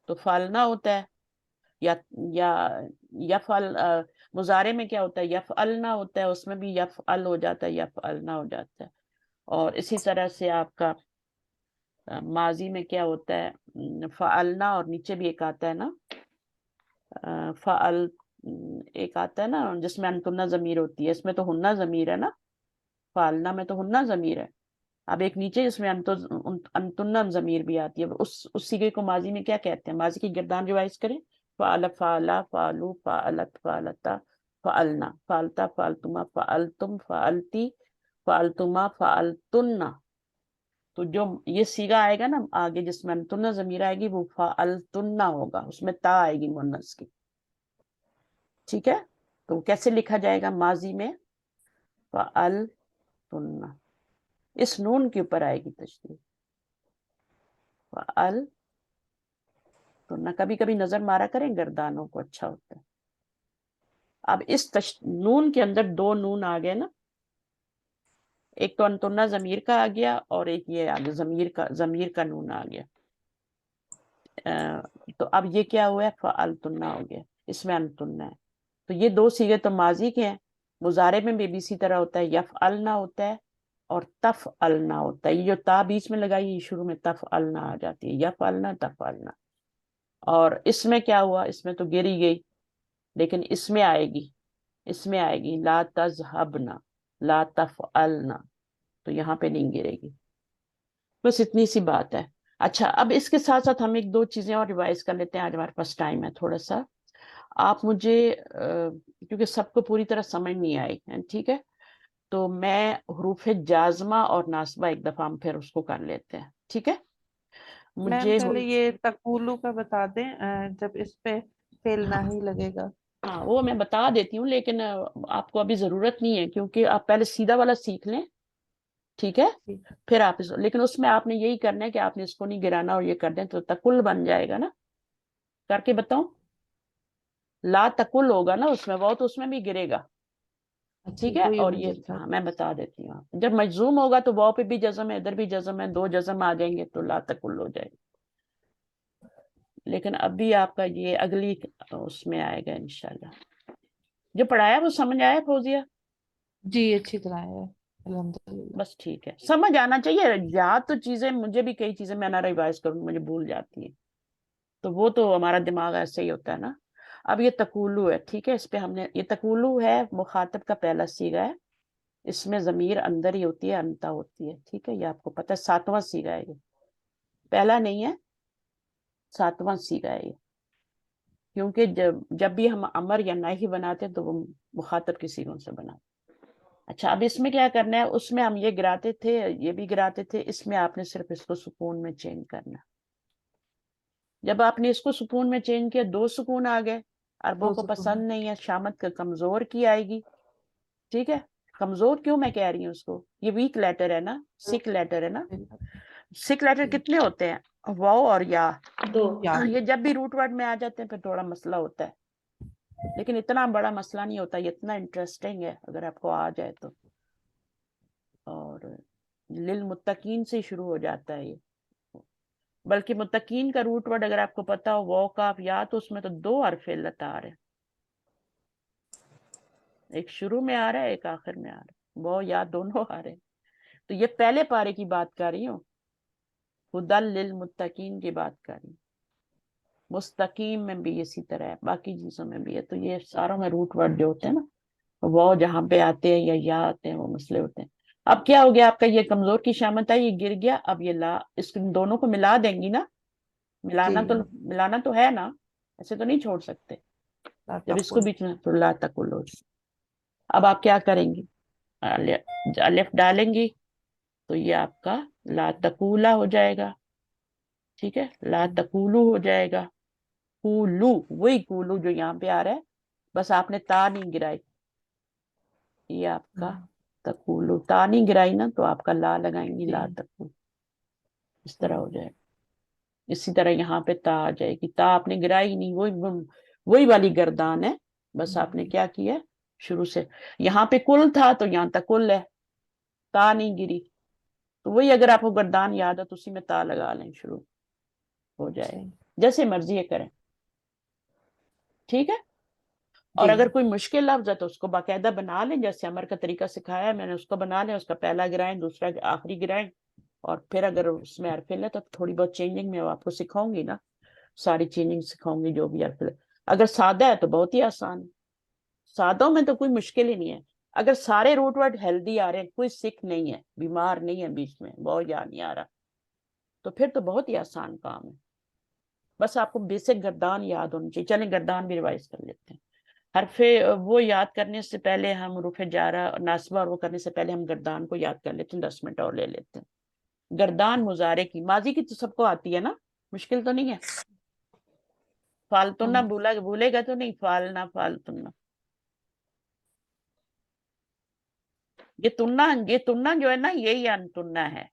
تو فعلنا ہوتا ہے، یا یفعل. مضارع میں کیا ہوتا ہے، یفعلنا ہوتا ہے، اس میں بھی یفعل ہو جاتا ہے، یفعلنا ہو جاتا ہے. اور اسی طرح سے آپ کا ماضی میں کیا ہوتا ہے، فعلنا، اور نیچے بھی ایک آتا ہے نا، فعل، ایک آتا ہے نا جس میں انتنا ضمیر ہوتی ہے، اس میں تو ہننا ضمیر ہے نا، فعلنا میں تو ہننا ضمیر ہے. اب ایک نیچے جس میں انتنا ضمیر بھی آتی ہے، اس سیغے کو ماضی میں کیا کہتے ہیں، ماضی کی گردان ریوائز کریں، فعل، فعلا، فعلو، فعلت، فعلتا، فعلنا، فعلتا، فعلتما، فعلتم، فعلتی، فعلتما، فعلتنا. تو جو یہ سیغہ آئے گا نا آگے جس میں انتنا ضمیر آئے گی، وہ فعلتنا ہوگا، اس میں تا آئے گی مؤنث کی، ٹھیک ہے. تو کیسے لکھا جائے گا، ماضی میں فعلتنا، اس نون کے اوپر آئے گی تشدید، فعل. تو نہ کبھی کبھی نظر مارا کریں گردانوں کو، اچھا ہوتا ہے. اب اس نون کے اندر 2 نون آ گئے نا، ایک تو انتنا ضمیر کا آ گیا اور ایک یہ آگے ضمیر کا نون آ گیا. تو اب یہ کیا ہوا ہے، فعلتنا ہو گیا، اس میں انتنا ہے. تو یہ 2 سیغے تو ماضی کے ہیں. مضارع میں بھی اسی طرح ہوتا ہے، یفعلنا ہوتا ہے اور تفعلنا ہوتا ہے. یہ جو تا بیچ میں لگائی یہ شروع میں تفعلنا آ جاتی ہے, یفعلنا تفعلنا. اور اس میں کیا ہوا, اس میں تو گری گئی, لیکن اس میں آئے گی, اس میں آئے گی لا تذهبنا لا تفعلنا, تو یہاں پہ نہیں گرے گی. بس اتنی سی بات ہے. اچھا, اب اس کے ساتھ ساتھ ہم ایک دو چیزیں اور ریوائز کر لیتے ہیں, آج ہمارے پاس ٹائم ہے تھوڑا سا. آپ مجھے کیونکہ سب کو پوری طرح سمجھ نہیں آئی, ٹھیک ہے, تو میں حروف جازمہ اور ناصبہ ایک دفعہ ہم پھر اس کو کر لیتے ہیں, ٹھیک ہے. میم مجھے پہلے یہ تقولو کا بتا دیں, جب اس پہ فعل نہ ہی لگے گا. ہاں وہ میں بتا دیتی ہوں, لیکن آپ کو ابھی ضرورت نہیں ہے, کیونکہ آپ پہلے سیدھا والا سیکھ لیں, ٹھیک ہے, پھر آپ لیکن اس میں آپ نے یہی کرنا ہے کہ آپ نے اس کو نہیں گرانا اور یہ کر دیں تو تقل بن جائے گا نا. کر کے بتاؤں, لا تقل ہوگا نا اس میں, وہ تو اس میں بھی گرے گا, ٹھیک ہے. اور یہ ہاں میں بتا دیتی ہوں, جب مجزوم ہوگا تو واو پہ بھی جزم ہے, ادھر بھی جزم ہے, دو جزم آ جائیں گے تو لا تقل ہو جائے گا. لیکن ابھی آپ کا یہ اگلی اس میں آئے گا انشاءاللہ. جو پڑھایا وہ سمجھ آیا فوزیہ؟ جی اچھی طرح ہے الحمدللہ. بس ٹھیک ہے, سمجھ آنا چاہیے. یاد تو چیزیں, مجھے بھی کئی چیزیں میں نہ ریوائز کروں مجھے بھول جاتی ہیں, تو وہ تو ہمارا دماغ ایسے ہی ہوتا ہے نا. اب یہ تقولو ہے, ٹھیک ہے, اس پہ ہم نے یہ تقولو ہے, مخاطب کا پہلا صیغہ ہے, اس میں ضمیر اندر ہی ہوتی ہے, انتا ہوتی ہے, ٹھیک ہے, یہ آپ کو پتہ ہے. 7واں صیغہ ہے, یہ پہلا نہیں ہے, 7واں صیغہ ہے یہ, کیونکہ جب بھی ہم امر یا نہی بناتے ہیں تو وہ مخاطب کی صیغوں سے بناتے. اچھا, اب اس میں کیا کرنا ہے, اس میں ہم یہ گراتے تھے, یہ بھی گراتے تھے, اس میں آپ نے صرف اس کو سکون میں چینج کرنا. جب آپ نے اس کو سکون میں چینج کیا, 2 سکون آ گئے. عربوں کو پسند نہیں ہے, شامت کا کمزور کی آئے گی, ٹھیک ہے. کمزور کیوں میں کہہ رہی ہوں اس کو, یہ ویک لیٹر ہے نا, سک لیٹر ہے نا. سک لیٹر کتنے ہوتے ہیں, واو اور یا. 2. یہ جب بھی روٹ ورڈ میں آ جاتے ہیں پھر تھوڑا مسئلہ ہوتا ہے, لیکن اتنا بڑا مسئلہ نہیں ہوتا, یہ اتنا انٹرسٹنگ ہے اگر آپ کو آ جائے تو. اور للمتقین سے شروع ہو جاتا ہے یہ, بلکہ متقین کا روٹ ورڈ اگر آپ کو پتا ہو, واو کاف یا, تو اس میں تو 2 حرف علت آ رہے ہیں, ایک شروع میں آ رہا ہے, ایک آخر میں آ رہا ہے, واو یا دونوں آ رہے ہیں. تو یہ پہلے پارے کی بات کر رہی ہوں, ہدی للمتقین کی بات کر رہی ہوں. مستقیم میں بھی اسی طرح ہے, باقی چیزوں میں بھی ہے. تو یہ ساروں میں روٹ ورڈ جو ہوتے ہیں نا, وہ جہاں پہ آتے ہیں یا آتے ہیں, وہ مسئلے ہوتے ہیں. اب کیا ہو گیا آپ کا, یہ کمزور کی شامت ہے, یہ گر گیا. اب یہ لا, اس دونوں کو ملا دیں گی نا, ملانا تو ہے نا, ایسے تو نہیں چھوڑ سکتے. جب اس کو بیچ میں تو لا تقل ہو جائے. اب آپ کیا کریں گی, الف ڈالیں گی تو یہ آپ کا لا تقولا ہو جائے گا, ٹھیک ہے, لا تقولو ہو جائے گا. قولو, وہی قولو جو یہاں پہ آ رہا ہے, بس آپ نے تا نہیں گرائی, یہ آپ کا تقولو. تا نہیں گرائی نا تو آپ کا لا لگائیں گی, لا تقول, اس طرح ہو جائے. اسی طرح یہاں پہ تا آ جائے گی, تا آپ نے گرائی نہیں, وہی والی گردان ہے, بس آپ نے کیا کیا شروع سے. یہاں پہ کل تھا تو یہاں تک کل ہے, تا نہیں گری, تو وہی اگر آپ کو گردان یاد ہے تو اسی میں تا لگا لیں, شروع ہو جائے, جیسے مرضی ہے کریں, ٹھیک ہے. اور اگر کوئی مشکل لفظ ہے تو اس کو باقاعدہ بنا لیں, جیسے امر کا طریقہ سکھایا ہے میں نے, اس کو بنا لیں, اس کا پہلا گرائیں, دوسرا آخری گرائیں, اور پھر اگر اس میں حرف علت ہے تو تھوڑی بہت چینجنگ میں آپ کو سکھاؤں گی نا, ساری چینجنگ سکھاؤں گی جو بھی حرف علت. اگر سادہ ہے تو بہت ہی آسان, سادوں میں تو کوئی مشکل ہی نہیں ہے. اگر سارے روٹ ورڈ ہیلدی آ رہے ہیں, کوئی سکھ نہیں ہے, بیمار نہیں ہے بیچ میں, بہت یا نہیں آ رہا, تو پھر تو بہت ہی آسان کام ہے. بس آپ کو بیسک گردان یاد ہونی چاہیے. چلیں گردان بھی ریوائز کر لیتے ہیں. حرف وہ یاد کرنے سے پہلے ہم حروف جارہ ناصبہ اور وہ کرنے سے پہلے ہم گردان کو یاد کر لیتے ہیں, 10 منٹ اور لے لیتے ہیں. گردان مضارع کی, ماضی کی تو سب کو آتی ہے نا, مشکل تو نہیں ہے. فالتنا بھولے گا تو نہیں, فالنا فالتنا. یہ تننا جو ہے نا, یہی انتنا ہے.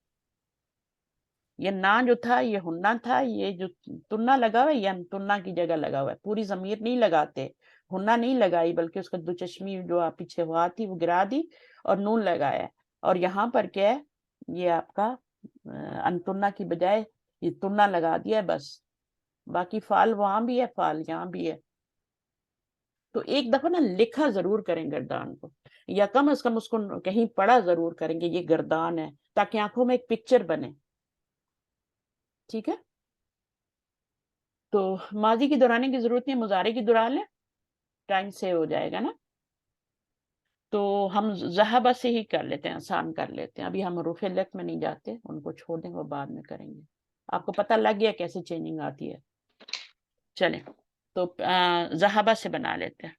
یہ نا جو تھا یہ ہننا تھا, یہ جو تننا لگا ہوا ہے یہ انتنا کی جگہ لگا ہوا ہے. پوری ضمیر نہیں لگاتے, ہننا نہیں لگائی, بلکہ اس کا دو چشمی جو آپ پیچھے ہوا تھی وہ گرا دی اور نون لگایا. اور یہاں پر کیا ہے, یہ آپ کا انتنا کی بجائے یہ تننا لگا دیا ہے بس. باقی فال وہاں بھی ہے, فال یہاں بھی ہے. تو ایک دفعہ نا لکھا ضرور کریں گردان کو. یا کم از کم اس کو کہیں پڑھا ضرور کریں گے یہ گردان ہے، تاکہ آنکھوں میں ایک پکچر بنے. ٹھیک ہے، تو ماضی کی دہرانے کی ضرورت نہیں، مضارع کی دہرا لیں، ٹائم سیو ہو جائے گا نا. تو ہم ذہبہ سے ہی کر لیتے ہیں، آسان کر لیتے ہیں. ابھی ہم حروف علت میں نہیں جاتے، ان کو چھوڑ دیں، وہ بعد میں کریں گے. آپ کو پتہ لگ گیا کیسے چینجنگ آتی ہے. چلیں تو ذہبہ سے بنا لیتے ہیں.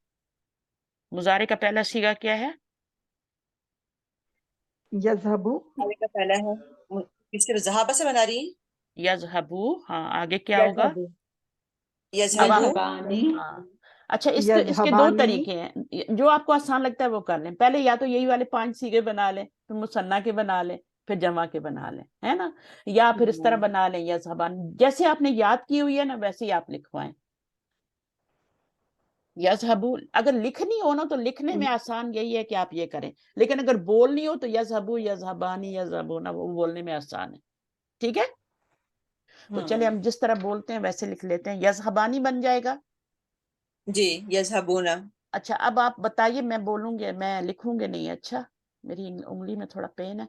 مضارع کا پہلا صیغہ کیا ہے؟ یذہبو. آگے کا پہلا ہے کس سے ذہابہ سے بنا رہی ہیں؟ یذہبو. ہاں آگے کیا ہوگا؟ یذہبو. یذہبو. یذہبانی. ہاں اچھا، اس کے دو یذہبانی. طریقے ہیں، جو آپ کو آسان لگتا ہے وہ کر لیں. پہلے یا تو یہی والے 5 صیغے بنا لیں، پھر مثنیٰ کے بنا لیں، پھر جمع کے بنا لیں، ہے نا. یا پھر اس طرح بنا لیں یذہبان، جیسے آپ نے یاد کی ہوئی ہے نا ویسے ہی آپ لکھوائیں. یذہبو اگر لکھنی ہو نا تو لکھنے میں آسان یہی ہے کہ آپ یہ کریں، لیکن اگر بولنی ہو تو یذہبو، یذہبانی، یذہبونا، وہ بولنے میں آسان ہے. ٹھیک ہے، تو چلے ہم جس طرح بولتے ہیں ویسے لکھ لیتے ہیں. یذہبانی بن جائے گا. جی یذہبونا. اچھا اب آپ بتائیے، میں بولوں گے، میں لکھوں گے نہیں. اچھا میری انگلی میں تھوڑا پین ہے،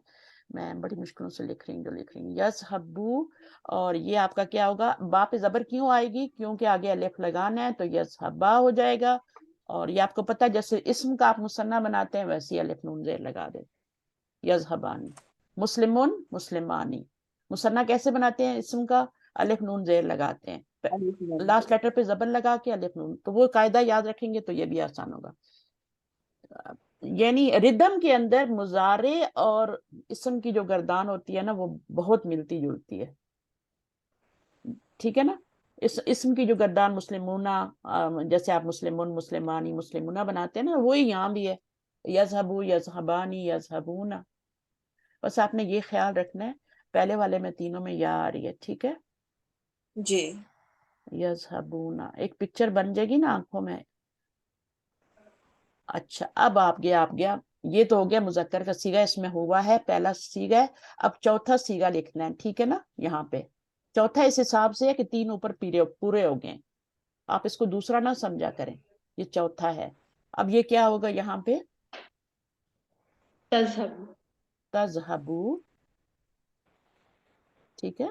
میں بڑی مشکلوں سے لکھ رہی ہوں جو لکھ رہی ہوں. یذہبو، اور یہ آپ کا کیا ہوگا؟ با پہ زبر کیوں آئے گی؟ کیونکہ آگے الف لگانا ہے، تو یذہبا ہو جائے گا. اور یہ آپ کو پتہ ہے جیسے اسم کا آپ مثنیٰ بناتے ہیں ویسے ہی الف نون زیر لگا دیں. یذہبانی. مسلمون، مسلمانی. مثنیٰ کیسے بناتے ہیں؟ اسم کا الف نون زیر لگاتے ہیں، لاسٹ لیٹر پہ زبر لگا کے الف نون. تو وہ قاعدہ یاد رکھیں گے تو یہ بھی آسان ہوگا. یعنی ردم کے اندر مضارع اور اسم کی جو گردان ہوتی ہے نا وہ بہت ملتی جلتی ہے. ٹھیک ہے نا. اسم کی جو گردان مسلمونہ، جیسے آپ مسلمون، مسلمانی، مسلمونہ بناتے ہیں نا، وہی یہاں بھی ہے. یذہبو، یذہبانی، یذہبونا. بس آپ نے یہ خیال رکھنا ہے پہلے والے میں تینوں میں یا آ رہی ہے. ٹھیک ہے. جی یذہبونا ایک پکچر بن جائے گی نا آنکھوں میں. اچھا اب آپ گیا یہ تو ہو گیا مذکر کا صیغہ، اس میں ہوا ہے پہلا صیغہ ہے. اب چوتھا صیغہ لکھنا ہے. ٹھیک ہے نا. یہاں پہ چوتھا اس حساب سے ہے کہ 3 اوپر پورے ہو گئے. آپ اس کو دوسرا نہ سمجھا کریں، یہ چوتھا ہے. اب یہ کیا ہوگا یہاں پہ؟ تذہب. تذہبو. ٹھیک ہے،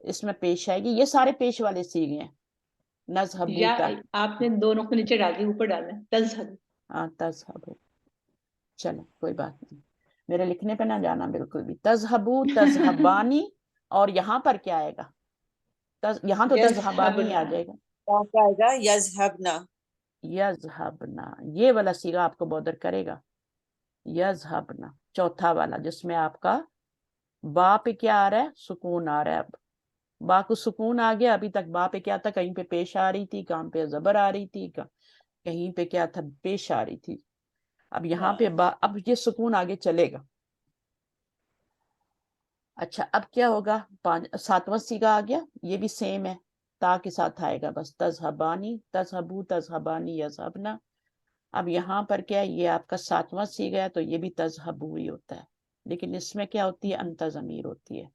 اس میں پیش آئے گی. یہ سارے پیش والے صیغے ہیں. نذہبو یا کا، آپ نے دونوں کو نیچے ڈال دی، اوپر ڈالنا ہے تذہب. ہاں تذہبو. چلو کوئی بات نہیں، میرے لکھنے پہ نہ جانا بالکل بھی. تذہبو، تذہبانی، اور یہاں پر کیا آئے گا؟ یہاں تو تذہبانی آ جائے گا. کیا آئے گا؟ یذہبنا. یذہبنا یہ والا صیغہ آپ کو بودر کرے گا. یذہبنا چوتھا والا، جس میں آپ کا با پہ کیا آ رہا ہے؟ سکون آ رہا ہے. اب با کو سکون آ گیا. ابھی تک با پہ کیا تھا؟ کہیں پہ پیش آ رہی تھی، کہاں پہ زبر آ رہی تھی، کہیں پہ کیا تھا؟ پیش آ رہی تھی. اب یہاں پہ اب یہ سکون آگے چلے گا. اچھا اب کیا ہوگا؟ 7واں صیغہ آ گیا. یہ بھی سیم ہے، تا کے ساتھ آئے گا بس. تذہبانی، تذہبو، تذہبانی، یذہبنا. اب یہاں پر کیا ہے؟ یہ آپ کا 7واں صیغہ ہے، تو یہ بھی تذہبو ہی ہوتا ہے، لیکن اس میں کیا ہوتی ہے؟ انت ضمیر ہوتی ہے.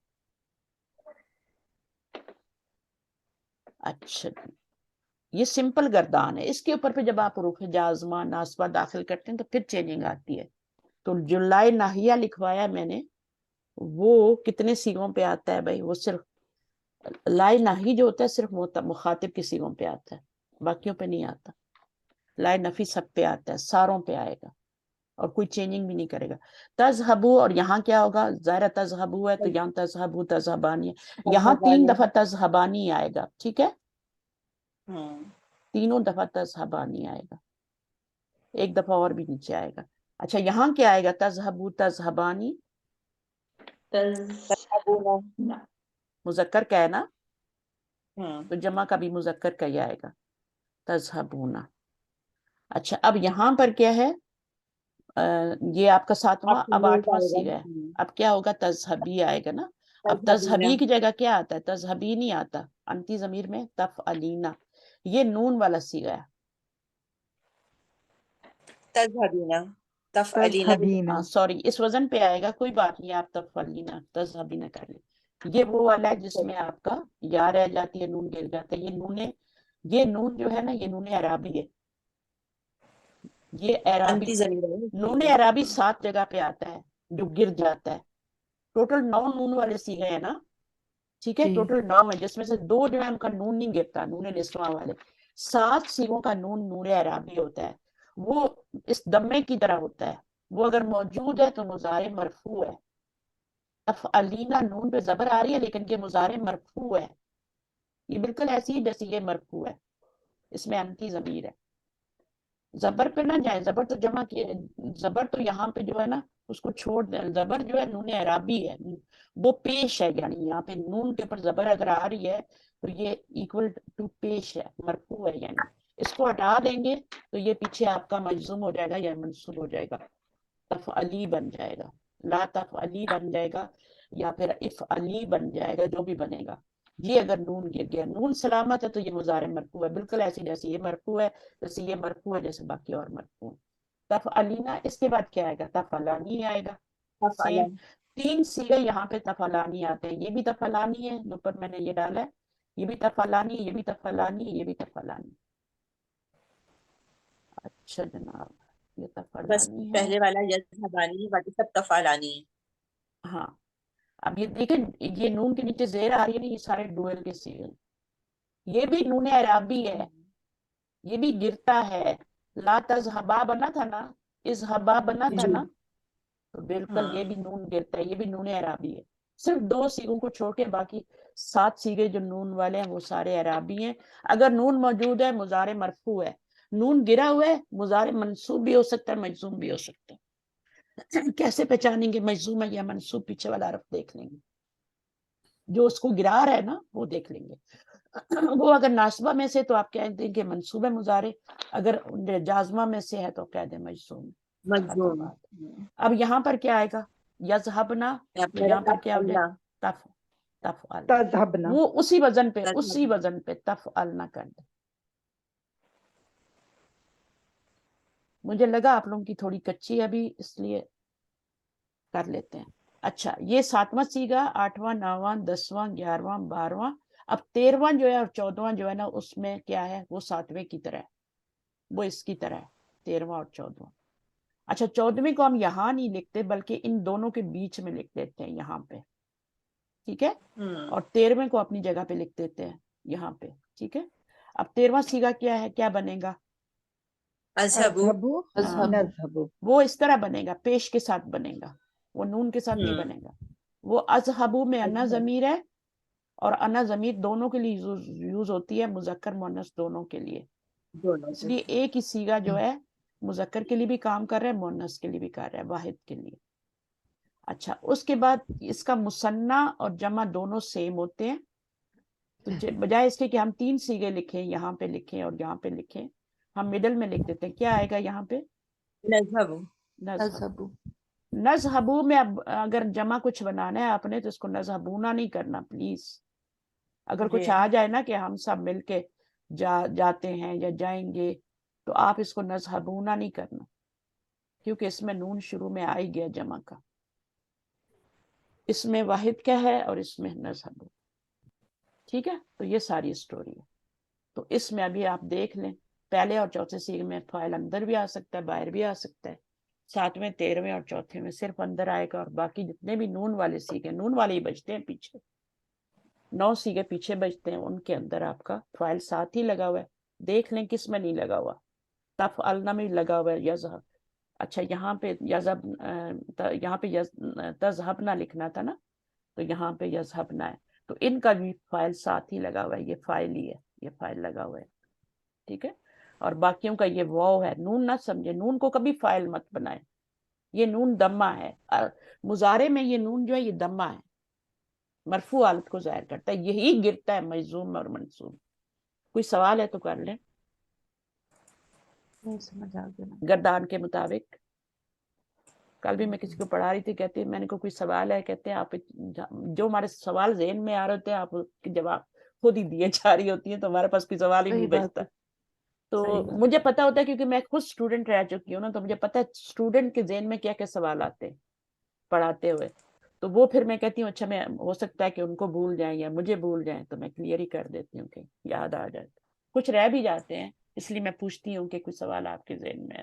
اچھا یہ سمپل گردان ہے. اس کے اوپر پہ جب آپ حروف جازمہ، ناصبہ داخل کرتے ہیں تو پھر چینجنگ آتی ہے. تو جو لائے ناہیہ لکھوایا میں نے وہ کتنے صیغوں پہ آتا ہے بھائی؟ وہ صرف لائے ناہی جو ہوتا ہے صرف مخاطب کے صیغوں پہ آتا ہے، باقیوں پہ نہیں آتا. لائے نفی سب پہ آتا ہے، ساروں پہ آئے گا، اور کوئی چینجنگ بھی نہیں کرے گا. تذہبو، اور یہاں کیا ہوگا؟ ظاہر تذہبو ہے تو یہاں تذہبو، تذہبانی ہے. یہاں 3 دفعہ تذہبانی آئے گا. ٹھیک ہے، تینوں دفعہ تذہبانی آئے گا، ایک دفعہ اور بھی نیچے آئے گا. اچھا یہاں کیا آئے گا؟ تذہبو، تذہبانی. تذہبونا. مذکر کا ہے نا، تو جمع کا بھی مذکر کا ہی آئے گا. تذہبونا. اچھا اب یہاں پر کیا ہے؟ یہ آپ کا 7واں، اب 8واں صیغہ ہے. اب کیا ہوگا؟ تذہبی آئے گا نا. اب تذہبی کی جگہ کیا آتا ہے؟ تذہبی نہیں آتا، انتی ضمیر میں تفعلینا. یہ نون والا صیغہ ہے. تذہبینا، تفعلینا. تذہبینا. سوری، اس وزن پہ آئے گا، کوئی بات نہیں، آپ تفعلینا، تذہبینا کر لیں. یہ وہ والا ہے جس میں آپ کا یا رہ جاتی ہے، نون گر جاتا ہے. یہ نون جو ہے نا، یہ نون عرابی ہے. یہ اعرابی انتی ضمیر ہے نون اعرابی 7 جگہ پہ آتا ہے جو گر جاتا ہے. ٹوٹل 9 نون والے سیغے ہیں نا, ٹھیک ہے, جی ٹوٹل 9 ہے جس میں سے 2 جو ہے ان کا نون نہیں گرتا, نون نسواں والے. 7 سیغوں کا نون نون اعرابی ہوتا ہے, وہ اس دمے کی طرح ہوتا ہے. وہ اگر موجود ہے تو مضارع مرفوع ہے. افعلینا نون پہ زبر آ رہی ہے لیکن یہ مضارع مرفوع ہے, یہ بالکل ایسی ہی جیسی یہ مرفوع ہے, اس میں انتی ضمیر ہے. زبر پہ نہ جائیں, زبر تو جمع کیے, زبر تو یہاں پہ جو ہے نا اس کو چھوڑ دیں. زبر جو ہے نون اعرابی ہے, وہ پیش ہے, یعنی یہاں پہ نون کے اوپر زبر اگر آ رہی ہے تو یہ ایکول ٹو پیش ہے, مرفوع ہے. یعنی اس کو ہٹا دیں گے تو یہ پیچھے آپ کا مجزوم ہو جائے گا یا منصوب ہو جائے گا, تفعلی بن جائے گا, لا تفعلی بن جائے گا, یا پھر افعلی بن جائے گا, جو بھی بنے گا. یہ اگر نون گر گیا, نون سلامت ہے تو یہ مضارع مرفوع ہے, بالکل ایسی جیسے یہ مرفوع ہے, جیسے یہ مرفوع ہے, جیسے باقی اور مرفوع. تفعلینا اس کے بعد کیا آئے گا, تفعلانی آئے گا. سیم 3 سیغے یہاں پہ تفعلانی آتے ہیں. یہ بھی تفعلانی ہے جو پر میں نے یہ ڈالا ہے, یہ بھی تفعلانی, یہ بھی تفعلانی, یہ بھی تفعلانی. اچھا جناب, یہ بس تفعلانی ہے. پہلے والا یذهبانی باقی سب تفعلانی ہے. ہاں, اب یہ دیکھیں یہ نون کے نیچے زیر آ رہی ہے نا, یہ سارے ڈوئل کے سیغے, یہ بھی نون اعرابی ہے, یہ بھی گرتا ہے. لا تذهبا بنا تھا نا, اذهبا بنا تھا جی نا, تو بالکل ہاں یہ بھی نون گرتا ہے, یہ بھی نون اعرابی ہے. صرف 2 سیغوں کو چھوڑ کے باقی 7 سیغے جو نون والے ہیں وہ سارے اعرابی ہیں. اگر نون موجود ہے مضارع مرفوع ہے, نون گرا ہوا ہے مضارع منصوب بھی ہو سکتا ہے, مجزوم بھی ہو سکتا ہے. کیسے پہچانیں گے مجزوم ہے یا منصوب؟ پیچھے والا حرف دیکھ لیں گے, جو اس کو گرا رہا ہے نا وہ دیکھ لیں گے. وہ اگر ناصبہ میں سے تو آپ کہہ دیں کہ منصوب ہے مضارع, اگر جازمہ میں سے ہے تو کہہ دیں مجزوم. ختم مجزوم. بات. اب یہاں پر کیا آئے گا, یذهبنا, تو یہاں پر کیا ہو جائے تفعلنا. تفعل, تذهبنا. وہ اسی وزن پہ تذهبنا. تفعلنا کر دیں. مجھے لگا آپ لوگوں کی تھوڑی کچی ہے ابھی, اس لیے کر لیتے ہیں. اچھا, یہ 7واں سیگا, 8واں, 9واں, 10واں, 11واں, 12واں. اب 13واں جو ہے اور 14واں جو ہے نا, اس میں کیا ہے, وہ 7ویں کی طرح ہے, وہ اس کی طرح ہے, 13واں اور 14واں. اچھا, 14ویں کو ہم یہاں نہیں لکھتے بلکہ ان دونوں کے بیچ میں لکھ دیتے ہیں یہاں پہ, ٹھیک ہے, اور 13ویں کو اپنی جگہ پہ لکھ دیتے ہیں یہاں پہ, ٹھیک ہے. اب 13واں سیگا کیا ہے, کیا بنے گا, اذهبوا. اذهبوا اذهبوا. نذهبوا. وہ اس طرح بنے گا, پیش کے ساتھ بنے گا, وہ نون کے ساتھ نہیں بنے گا. وہ اذهبوا میں انا ضمیر ہے, اور انا ضمیر دونوں کے لیے یوز ہوتی ہے, مذکر مؤنث دونوں کے لیے. دونوں اس لیے ایک ہی سیگا جو ہے مذکر کے لیے بھی کام کر رہا ہے, مؤنث کے لیے بھی کر رہا ہے, واحد کے لیے. اچھا, اس کے بعد اس کا مثنیٰ اور جمع دونوں سیم ہوتے ہیں, تو بجائے اس کے کہ ہم 3 سیگے لکھیں, یہاں پہ لکھیں اور یہاں پہ لکھیں, ہم مڈل میں لکھ دیتے ہیں. کیا آئے گا یہاں پہ, نذهبوا. نذهب. اذهبوا. نذهبوا میں اب اگر جمع کچھ بنانا ہے آپ نے تو اس کو نذهبونا نہیں کرنا پلیز. اگر کچھ آ جائے نا کہ ہم سب مل کے جاتے ہیں یا جائیں گے, تو آپ اس کو نذهبونا نہیں کرنا, کیونکہ اس میں نون شروع میں آ ہی گیا جمع کا. اس میں واحد کا ہے اور اس میں نذهبوا, ٹھیک ہے. تو یہ ساری اسٹوری ہے. تو اس میں ابھی آپ دیکھ لیں, پہلے اور چوتھے سیغے میں فاعل اندر بھی آ سکتا ہے, باہر بھی آ سکتا ہے. 7ویں, 13ویں اور 4تھے میں صرف اندر آئے گا, اور باقی جتنے بھی نون والے سیغے, نون والے ہی بچتے ہیں پیچھے, 9 سیغے پیچھے بچتے ہیں, ان کے اندر آپ کا فاعل ساتھ ہی لگا ہوا ہے. دیکھ لیں کس میں نہیں لگا ہوا, تفعلنا میں لگا ہوا ہے یذهب. اچھا, یہاں پہ یہاں پہ تذهبنا لکھنا تھا نا, تو یہاں پہ یذهبنا ہے, تو ان کا بھی فاعل ساتھ ہی لگا ہوا ہے, یہ فاعل ہی ہے, یہ فاعل لگا ہوا ہے, ٹھیک ہے. اور باقیوں کا یہ واو ہے, نون نہ سمجھے, نون کو کبھی فاعل مت بنائے, یہ نون دمہ ہے. مضارع میں یہ نون جو ہے یہ دمہ ہے, مرفوع حالت کو ظاہر کرتا ہے, یہی گرتا ہے مجزوم اور منصوب. کوئی سوال ہے تو کر لیں. نہیں سمجھ آ گیا. گردان کے مطابق کل بھی میں کسی کو پڑھا رہی تھی, کہتی میں نے کوئی سوال ہے, کہتے ہیں آپ جو ہمارے سوال ذہن میں آ رہے ہوتے ہیں آپ کے جواب خود ہی دیے جا رہی ہوتی ہیں, تو ہمارے پاس کوئی سوال ہی نہیں بچتا. تو مجھے پتا ہوتا ہے کیونکہ میں خود اسٹوڈنٹ رہ چکی ہوں نا, تو مجھے پتا ہے اسٹوڈنٹ کے ذہن میں کیا کیا سوال آتے ہیں پڑھاتے ہوئے, تو وہ پھر میں کہتی ہوں اچھا میں ہو سکتا ہے کہ ان کو بھول جائیں یا مجھے بھول جائیں, تو میں کلیئر ہی کر دیتی ہوں کہ یاد آ جائے. کچھ رہ بھی جاتے ہیں, اس لیے میں پوچھتی ہوں کہ کوئی سوال آپ کے ذہن میں ہے.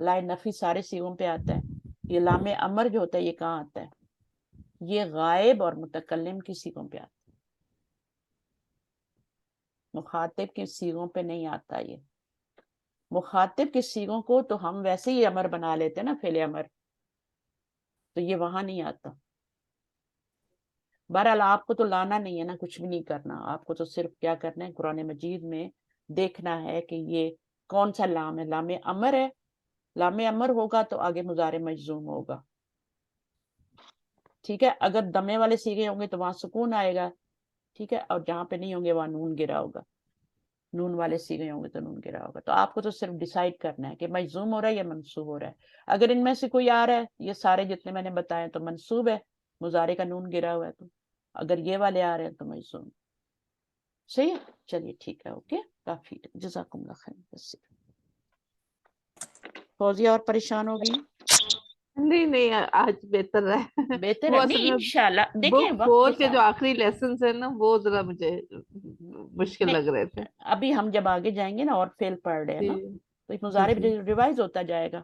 لا نفی سارے سیغوں پہ آتا ہے. یہ لام امر جو ہوتا ہے یہ کہاں آتا ہے؟ یہ غائب اور متکلم کی سیغوں پہ آتا ہے، مخاطب کی سیغوں پہ نہیں آتا. یہ مخاطب کی سیغوں کو تو ہم ویسے ہی امر بنا لیتے ہیں نا، فعل امر، تو یہ وہاں نہیں آتا. بہرحال آپ کو تو لانا نہیں ہے نا، کچھ بھی نہیں کرنا، آپ کو تو صرف کیا کرنا ہے، قرآن مجید میں دیکھنا ہے کہ یہ کون سا لام ہے. لام امر ہے، لام امر ہوگا تو آگے مضارع مجزوم ہوگا. ٹھیک ہے، اگر دمے والے سیغے ہوں گے تو وہاں سکون آئے گا. ٹھیک ہے، اور جہاں پہ نہیں ہوں گے وہاں نون گرا ہوگا. نون والے سیغے ہوں گے تو نون گرا ہوگا. تو آپ کو تو صرف ڈیسائیڈ کرنا ہے کہ مجزوم ہو رہا ہے یا منصوب ہو رہا ہے. اگر ان میں سے کوئی آ رہا ہے، یہ سارے جتنے میں نے بتائے تو منصوب ہے، مضارع کا نون گرا ہوا ہے. تو اگر یہ والے آ رہے ہیں تو مجزوم. صحیح ہے، چلیے ٹھیک ہے، اوکے، کافی. جزاکم اللہ خیر. فوزیہ اور پریشان ہو گئی؟ نہیں آج بہتر رہا. بہتر وہ ہے، اصل نہیں میں انشاءاللہ. دیکھیں بک وقت 4 کے کے جو ساتھ آخری لیسنز ہیں نا وہ ذرا مجھے مشکل نہیں، لگ رہے تھے. ابھی ہم جب آگے جائیں گے نا اور فیل پڑھ رہے ہیں نا، تو مضارع جی ریوائز ہوتا جائے گا.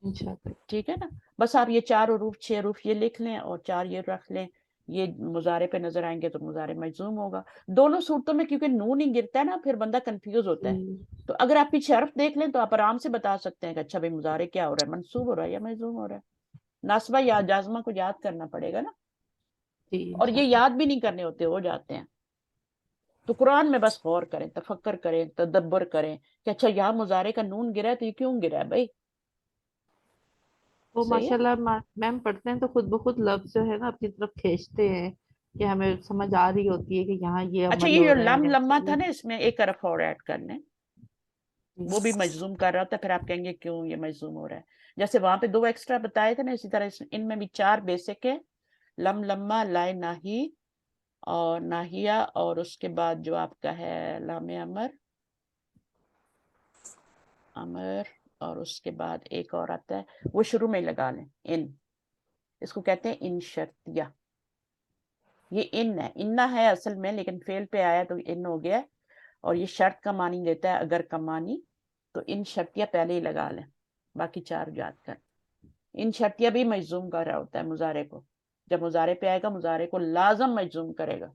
انشاءاللہ. ٹھیک ہے نا، بس آپ یہ 4 حروف 6 حروف یہ لکھ لیں اور 4 یہ رکھ لیں، یہ مضارع پہ نظر آئیں گے تو مضارع مجزوم ہوگا. دونوں صورتوں میں کیونکہ نون ہی گرتا ہے نا، پھر بندہ کنفیوز ہوتا ہے. تو اگر آپ پیچھے حرف دیکھ لیں تو آپ آرام سے بتا سکتے ہیں کہ اچھا بھائی مضارع کیا ہو رہا ہے، منصوب ہو رہا ہے یا مجزوم ہو رہا ہے. ناصبہ یا جازمہ کو یاد کرنا پڑے گا نا، جی اور یہ یاد بھی نہیں کرنے ہوتے، ہو جاتے ہیں. تو قرآن میں بس غور کریں، تفکر کریں، تدبر کریں کہ اچھا یہاں مضارع کا نون گرا ہے تو یہ کیوں گرا ہے بھائی. وہ صحیح ہے، ماشاءاللہ میم پڑھتے ہیں تو خود بخود لفظ جو ہے نا اپنی طرف کھینچتے ہیں کہ ہمیں سمجھ آ رہی ہوتی ہے کہ یہاں یہ اچھا عمل یہ ہو جو رہا لم ہے. لما تھا نا، اس میں ایک حرف اور ایڈ کر لیں، وہ بھی مجزوم کر رہا ہوتا ہے، پھر آپ کہیں گے کیوں یہ مجزوم ہو رہا ہے. جیسے وہاں پہ 2 ایکسٹرا بتائے تھے نا، اسی طرح ان میں بھی 4 بیسک ہے. لم لما، لائے ناہی اور ناہیہ، اور اس کے بعد جو آپ کا ہے لام امر، امر، اور اس کے بعد ایک اور آتا ہے وہ شروع میں لگا لیں، ان. اس کو کہتے ہیں ان شرطیہ. یہ ان ہے، انہ ہے اصل میں، لیکن فعل پہ آیا تو ان ہو گیا. اور یہ شرط کا معنی دیتا ہے، اگر کا معنی، تو ان شرطیہ پہلے ہی لگا لیں، باقی 4 یاد کر. ان شرطیہ بھی مجزوم کر رہا ہوتا ہے مضارع کو. جب مضارع پہ آئے گا مضارع کو لازم مجزوم کرے گا.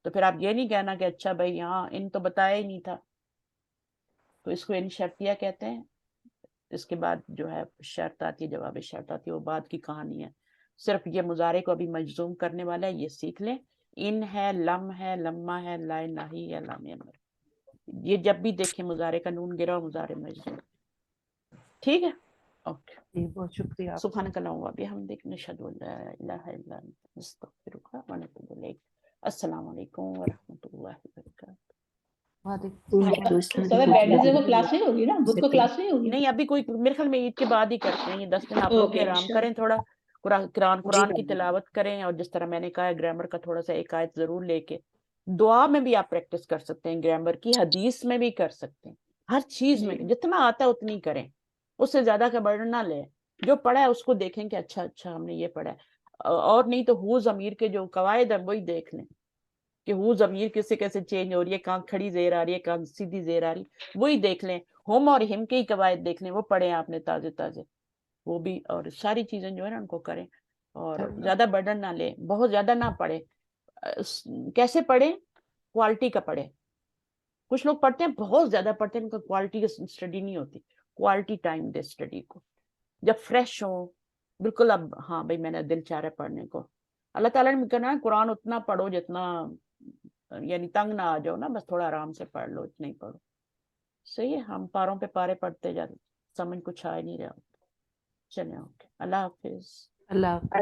تو پھر آپ یہ نہیں کہنا کہ اچھا بھائی یہاں ان تو بتایا ہی نہیں تھا، تو اس کو ان شرطیہ کہتے ہیں. اس کے بعد جو ہے شرط آتی ہے، جواب شرط آتی ہے، وہ بعد کی کہانی ہے. صرف یہ مضارع کو ابھی مجزوم کرنے والا ہے، یہ سیکھ لیں. ان ہے، لم ہے، لما ہے، لائے ناہی یا لام امر. یہ جب بھی دیکھیں مضارع کا نون گرا مضارع مجزوم. ٹھیک ہے، اوکے. جی بہت شکریہ آپ کا. سبحانک اللہم و بحمدک، نشہد ان لا الہ الا انت، نستغفرک و نتوب الیک. السلام علیکم ورحمۃ اللہ وبرکاتہ. وعلیکم السلام سر ورحمۃ ویڈنسڈے کو اللہ کلاس نہیں ہوگی نا، بدھ کو کلاس نہیں ہوگی؟ نہیں ابھی کوئی، میرے خیال میں عید کے بعد ہی کرتے ہیں. یہ 10 دن آپ لوگ بھی اوکے آرام انشاءاللہ. کریں، تھوڑا جی قرآن کی بھابی. تلاوت کریں، اور جس طرح میں نے کہا ہے گرامر کا تھوڑا سا ایک آیت ضرور لے کے. دعا میں بھی آپ پریکٹس کر سکتے ہیں، گرامر کی، حدیث میں بھی کر سکتے ہیں، ہر چیز میں جی جتنا آتا ہے اتنی کریں. اس سے زیادہ کا برڈن نہ لیں. جو پڑھا ہے اس کو دیکھیں کہ اچھا ہم نے یہ پڑھا ہے. اور نہیں تو ہو ضمیر کے جو قواعد ہیں وہی دیکھ لیں کہ ہو ضمیر کیسے چینج ہو رہی ہے، کہاں کھڑی زیر آ رہی ہے، کہاں سیدھی زیر آ رہی، وہی دیکھ لیں. ہم اور ہم کے ہی قواعد دیکھ لیں، وہ پڑھیں آپ نے تازے، وہ بھی. اور ساری چیزیں جو ہے نا ان کو کریں، اور زیادہ برڈن نہ لیں، بہت زیادہ نہ پڑھیں. کیسے پڑھیں؟ کوالٹی کا پڑھیں. کچھ لوگ پڑھتے ہیں بہت زیادہ پڑھتے ہیں، ان کا کوالٹی کی اسٹڈی نہیں ہوتی. کوالٹی ٹائم دے اسٹڈی کو، جب فریش ہو بالکل. اب ہاں بھائی میں نے دل چاہ رہا ہے پڑھنے کو. اللہ تعالیٰ نے کہنا ہے قرآن اتنا پڑھو جتنا، یعنی تنگ نہ آ جاؤ نا، بس تھوڑا آرام سے پڑھ لو، اتنا ہی پڑھو. صحیح ہے، ہم پاروں پہ پارے پڑھتے جاتے، سمجھ کچھ آ ہی نہیں رہا. چلیں اوکے، اللہ حافظ. اللہ حافظ.